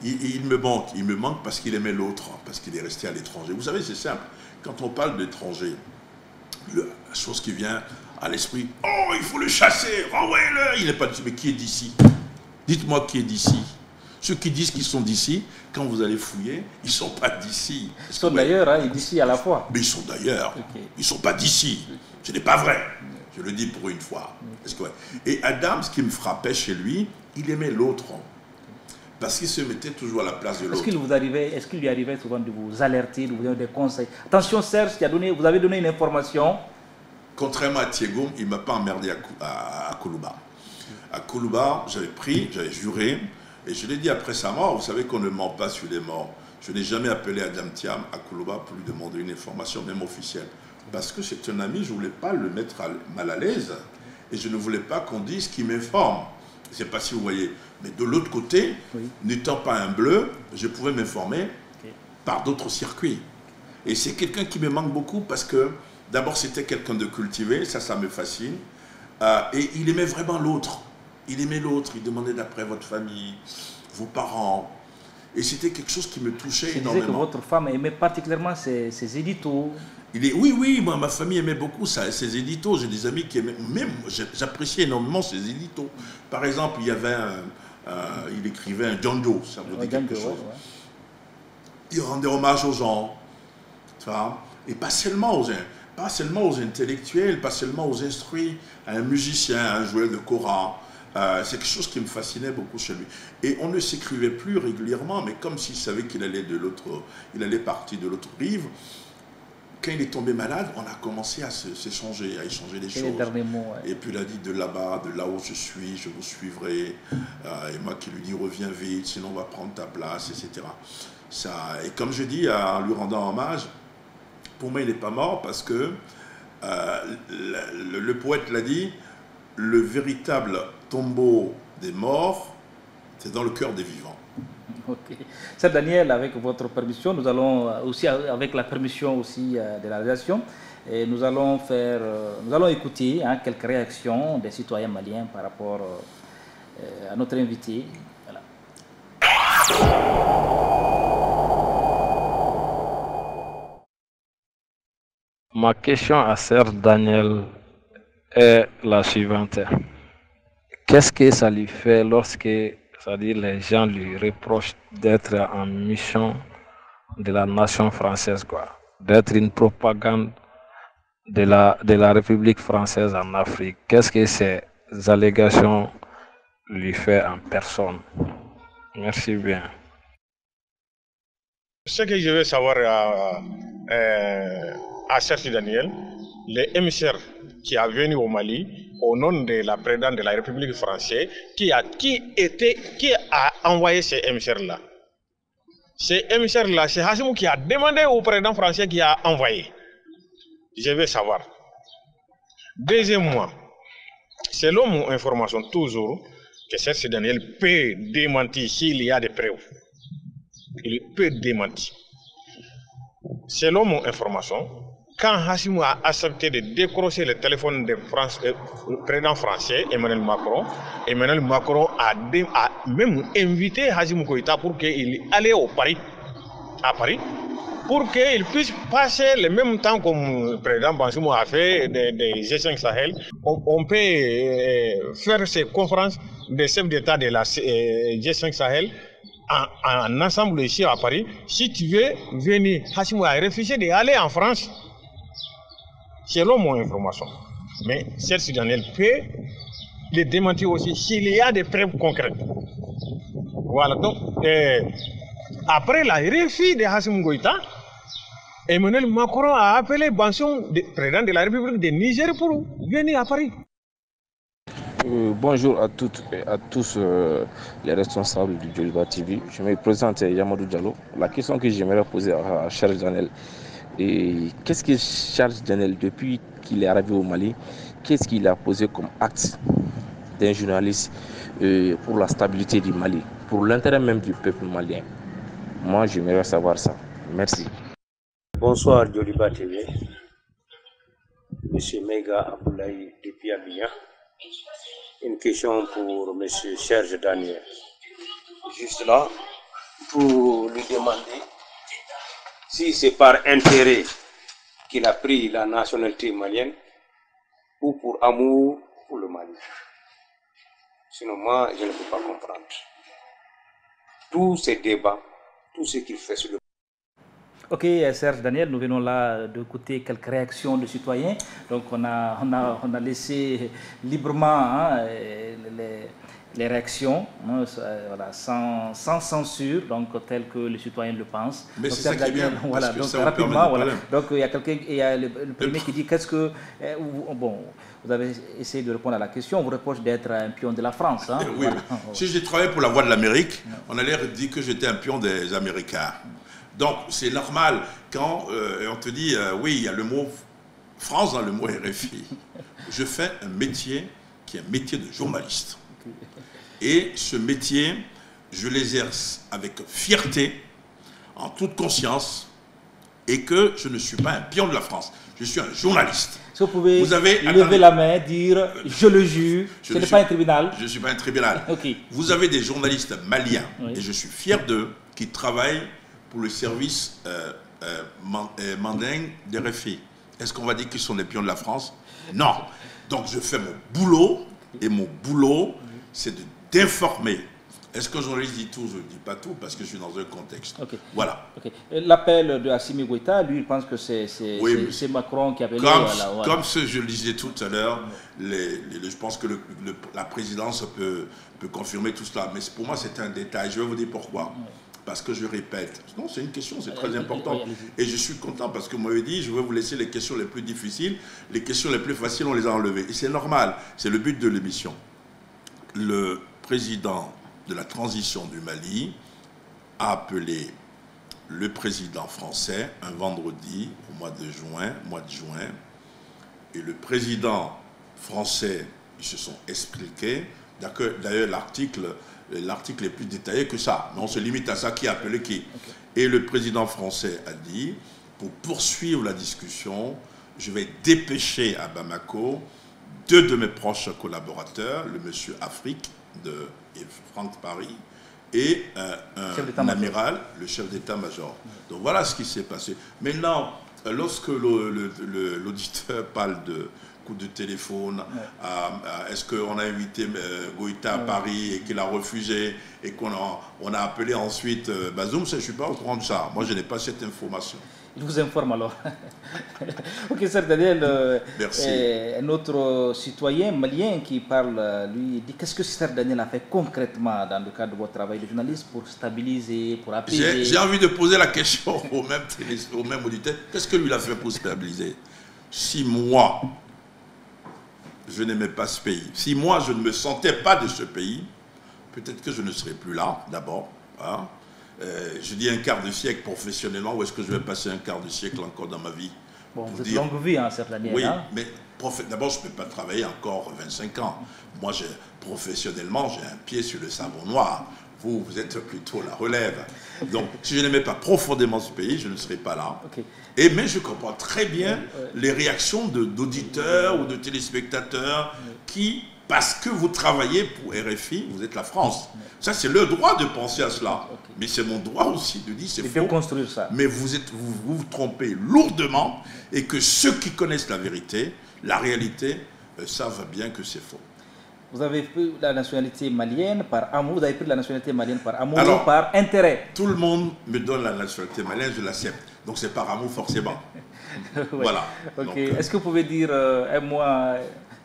Il me manque parce qu'il aimait l'autre, parce qu'il est resté à l'étranger. Vous savez, c'est simple. Quand on parle d'étranger, la chose qui vient à l'esprit, oh, il faut le chasser, renvoyez-le. Il n'est pas dit, mais qui est d'ici? Dites-moi qui est d'ici. Ceux qui disent qu'ils sont d'ici, quand vous allez fouiller, ils ne sont pas d'ici. Ils sont d'ailleurs, hein, d'ici à la fois. Mais ils sont d'ailleurs. Okay. Ils ne sont pas d'ici. Ce n'est pas vrai. Je le dis pour une fois. Et Adam, ce qui me frappait chez lui, il aimait l'autre. Parce qu'il se mettait toujours à la place de l'autre. Est-ce qu'il lui arrivait souvent de vous alerter, de vous donner des conseils? Attention Serge, vous avez donné une information. Contrairement à Thiego, il ne m'a pas emmerdé à Koulouba. À Koulouba, j'avais juré, et je l'ai dit après sa mort, vous savez qu'on ne ment pas sur les morts. Je n'ai jamais appelé Adam Thiam à Koulouba pour lui demander une information, même officielle. Parce que c'est un ami, je ne voulais pas le mettre mal à l'aise, et je ne voulais pas qu'on dise qu'il m'informe. Je ne sais pas si vous voyez. Mais de l'autre côté, oui, n'étant pas un bleu, je pouvais m'informer par d'autres circuits. Et c'est quelqu'un qui me manque beaucoup parce que, d'abord, c'était quelqu'un de cultivé, ça me fascine. Et il aimait vraiment l'autre. Il aimait l'autre, il demandait d'après votre famille, vos parents. Et c'était quelque chose qui me touchait énormément. Vous disiez que votre femme aimait particulièrement ses éditos. Oui, moi, ma famille aimait beaucoup ça, ses éditos. J'ai des amis qui aimaient, même j'appréciais énormément ses éditos. Par exemple, il y avait il écrivait un John Doe, ça vous dit quelque chose. Il rendait hommage aux gens, tu vois, et pas seulement aux intellectuels, pas seulement aux instruits, à un musicien, à un joueur de kora. C'est quelque chose qui me fascinait beaucoup chez lui. Et on ne s'écrivait plus régulièrement, mais comme s'il savait qu'il allait partir de l'autre rive. Quand il est tombé malade, on a commencé à s'échanger, à échanger des choses. Et puis il a dit de là-bas, de là où je suis, je vous suivrai. Et moi qui lui dis reviens vite, sinon on va prendre ta place, etc. Et comme je dis, en lui rendant hommage, pour moi il n'est pas mort parce que le poète l'a dit, le véritable tombeau des morts, c'est dans le cœur des vivants. Ok. Sœur Daniel, avec votre permission, nous allons aussi, avec la permission aussi de la rédaction, et nous allons écouter quelques réactions des citoyens maliens par rapport à notre invité. Voilà. Ma question à Sœur Daniel est la suivante. Qu'est-ce que ça lui fait lorsque, c'est-à-dire les gens lui reprochent d'être en mission de la nation française, d'être une propagande de la République française en Afrique? Qu'est-ce que ces allégations lui font en personne? Merci bien. Ce que je veux savoir à Serge Daniel, les émissaires qui est venu au Mali au nom de la présidente de la République française, qui a envoyé ces émissaires-là. Ces émissaires-là, c'est Hassimou qui a demandé au président français qui a envoyé. Je veux savoir. Deuxièmement, selon mon information toujours, que Serge Daniel peut démentir s'il y a des preuves. Il peut démentir. Selon mon information, quand Hassimou a accepté de décrocher le téléphone du président français, Emmanuel Macron a même invité Hassimou Goïta pour qu'il aille à Paris, pour qu'il puisse passer le même temps comme le président Bansoumo a fait des G5 Sahel. On peut faire ces conférences des chefs d'État de la G5 Sahel en ensemble ici à Paris. Si tu veux venir, Hassimou a refusé d'aller en France. Selon mon information. Mais Serge Daniel peut le démentir aussi s'il y a des preuves concrètes. Voilà, donc, après la refus de Hassimou Goïta, Emmanuel Macron a appelé Banson, président de la République de Niger, pour venir à Paris. Bonjour à toutes et à tous les responsables du Djoliba TV. Je me présente Yamadou Diallo. La question que j'aimerais poser à Serge Daniel, et qu'est-ce que Serge Daniel, depuis qu'il est arrivé au Mali, qu'est-ce qu'il a posé comme acte d'un journaliste pour la stabilité du Mali, pour l'intérêt même du peuple malien? Moi, j'aimerais savoir ça. Merci. Bonsoir Djoliba TV. Monsieur Mega Aboulaye depuis Abidjan. Une question pour Monsieur Serge Daniel. Juste là, pour lui demander si c'est par intérêt qu'il a pris la nationalité malienne ou pour amour pour le Mali. Sinon, moi, je ne peux pas comprendre. tous ces débats, tout ce qu'il fait sur le... Ok, Serge Daniel, nous venons là d'écouter quelques réactions de citoyens. Donc on a laissé librement hein, les réactions, hein, voilà, sans censure, donc tel que les citoyens le pensent. Mais donc, c'est ça qui est bien, voilà, parce que donc ça rapidement, voilà. problème. Donc il y a quelqu'un, il y a le premier qui dit qu'est-ce que bon, vous avez essayé de répondre à la question, on vous reproche d'être un pion de la France. Hein, oui, voilà. Si j'ai travaillé pour la Voix de l'Amérique, on allait dire que j'étais un pion des Américains. Donc c'est normal quand on te dit oui, il y a le mot France dans le mot RFI. Je fais un métier qui est un métier de journaliste. Et ce métier, je l'exerce avec fierté, en toute conscience, et que je ne suis pas un pion de la France. Je suis un journaliste. Si vous pouvez lever la main, dire je le jure, ce n'est pas un tribunal. Je ne suis pas un tribunal. Okay. Vous avez des journalistes maliens, oui. et je suis fier d'eux, qui travaillent pour le service mandingue des RFI. Est-ce qu'on va dire qu'ils sont des pions de la France? Non. Donc je fais mon boulot, et mon boulot, c'est d'informer. Est-ce que journaliste dit tout? Je ne dis pas tout, parce que je suis dans un contexte. Okay. Voilà. Okay. L'appel de Assimi Goïta, lui, il pense que c'est Macron qui a appelé. Comme ce que je le disais tout à l'heure, je pense que la présidence peut confirmer tout cela. Mais pour moi, c'est un détail. Je vais vous dire pourquoi. Parce que je répète. Non, c'est une question, c'est très important. Et je suis content parce que vous m'avez dit, je vais vous laisser les questions les plus difficiles. Les questions les plus faciles, on les a enlevées. Et c'est normal. C'est le but de l'émission. Le président de la transition du Mali a appelé le président français un vendredi au mois de juin, et le président français, ils se sont expliqués. D'ailleurs, l'article est plus détaillé que ça, mais on se limite à ça, qui a appelé qui. Okay. Et le président français a dit, pour poursuivre la discussion, je vais dépêcher à Bamako 2 de mes proches collaborateurs, le monsieur Afrique de Franck Paris et un amiral, le chef d'état-major. Donc voilà ce qui s'est passé. Maintenant, lorsque l'auditeur parle de coup de téléphone, est-ce qu'on a invité Goïta à Paris et qu'il a refusé et qu'on a appelé ensuite Bazoum, je ne suis pas au courant de ça. Moi, je n'ai pas cette information. Je vous informe alors. Ok, Serge Daniel, un autre citoyen malien qui parle, lui, dit qu'est-ce que Serge Daniel a fait concrètement dans le cadre de votre travail de journaliste pour stabiliser, pour apaiser? J'ai envie de poser la question au même auditeur. Qu'est-ce que lui a fait pour stabiliser? Si moi, je n'aimais pas ce pays, si moi, je ne me sentais pas de ce pays, peut-être que je ne serais plus là, d'abord. Hein? Je dis un quart de siècle professionnellement, où est-ce que je vais passer un quart de siècle encore dans ma vie? Bon, vous êtes longue vie, hein, cette année. Oui, hein? mais d'abord, je ne peux pas travailler encore 25 ans. Moi, professionnellement, j'ai un pied sur le savon noir. Vous êtes plutôt la relève. Donc, si je n'aimais pas profondément ce pays, je ne serais pas là. Okay. Mais je comprends très bien les réactions d'auditeurs ou de téléspectateurs qui, parce que vous travaillez pour RFI, vous êtes la France. Ça, c'est leur droit de penser à cela. Okay. Mais c'est mon droit aussi de dire c'est faux. Construire ça. Mais vous vous trompez lourdement, et que ceux qui connaissent la vérité, la réalité, savent bien que c'est faux. Vous avez pris la nationalité malienne par amour, vous avez pris la nationalité malienne par amour ou par intérêt? Tout le monde me donne la nationalité malienne, je l'accepte. Donc c'est par amour forcément. Ouais. Voilà. Ok. Est-ce que vous pouvez dire un mot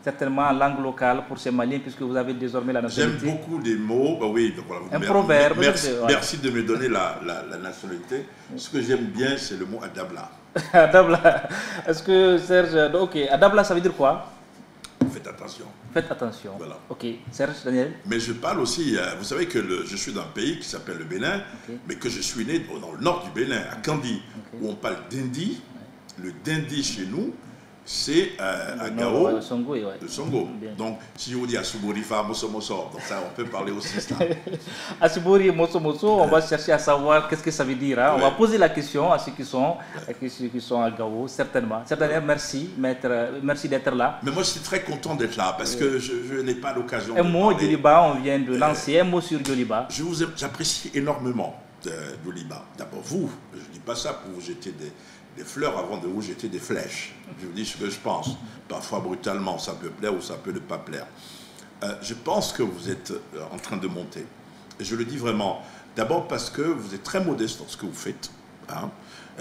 certainement en langue locale pour ces Maliens, puisque vous avez désormais la nationalité? J'aime beaucoup des mots. Bah oui, donc voilà, un proverbe. Merci de me donner la nationalité. Ce que j'aime bien, c'est le mot Adabla. Adabla. Est-ce que Serge... Ok, Adabla, ça veut dire quoi? Faites attention. Faites attention. Voilà. Ok, Serge, Daniel. Mais je parle aussi, vous savez que je suis dans un pays qui s'appelle le Bénin, mais que je suis né dans le nord du Bénin, à Kandi, où on parle d'Indi. Le Dindi chez nous, c'est à Gao, le Songo. Le Songo. Donc, si je vous dis Asuborifa, Moso Moso, donc ça, on peut parler aussi ça. Asubori, Moso Moso, on va chercher à savoir qu'est-ce que ça veut dire. Hein. On va poser la question à ceux qui sont à Gao, certainement. Certainement, merci, maître, merci d'être là. Mais moi, je suis très content d'être là, parce que je n'ai pas l'occasion de mot, Djoliba, on vient de lancer un mot sur Djoliba. J'apprécie énormément Djoliba. D'abord, vous, je ne dis pas ça pour vous jeter des fleurs avant de vous jeter des flèches. Je vous dis ce que je pense. Parfois brutalement, ça peut plaire ou ça peut ne pas plaire. Je pense que vous êtes en train de monter. Et je le dis vraiment, D'abord parce que vous êtes très modeste dans ce que vous faites. Hein.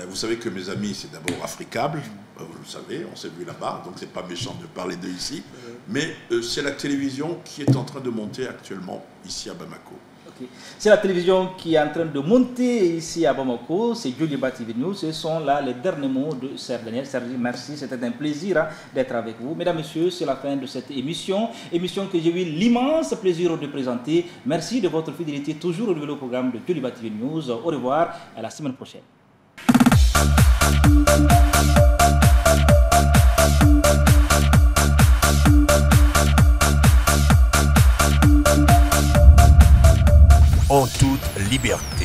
Vous savez que mes amis, c'est d'abord Africable, vous le savez, on s'est vu là-bas, donc c'est pas méchant de parler d'eux ici. Mais c'est la télévision qui est en train de monter actuellement ici à Bamako. Okay. C'est la télévision qui est en train de monter ici à Bamako, c'est Djoliba TV News, ce sont là les derniers mots de Serge Daniel. Serge, merci, c'était un plaisir d'être avec vous. Mesdames, Messieurs, c'est la fin de cette émission que j'ai eu l'immense plaisir de présenter. Merci de votre fidélité, toujours au nouveau programme de Djoliba TV News. Au revoir, à la semaine prochaine. En toute liberté.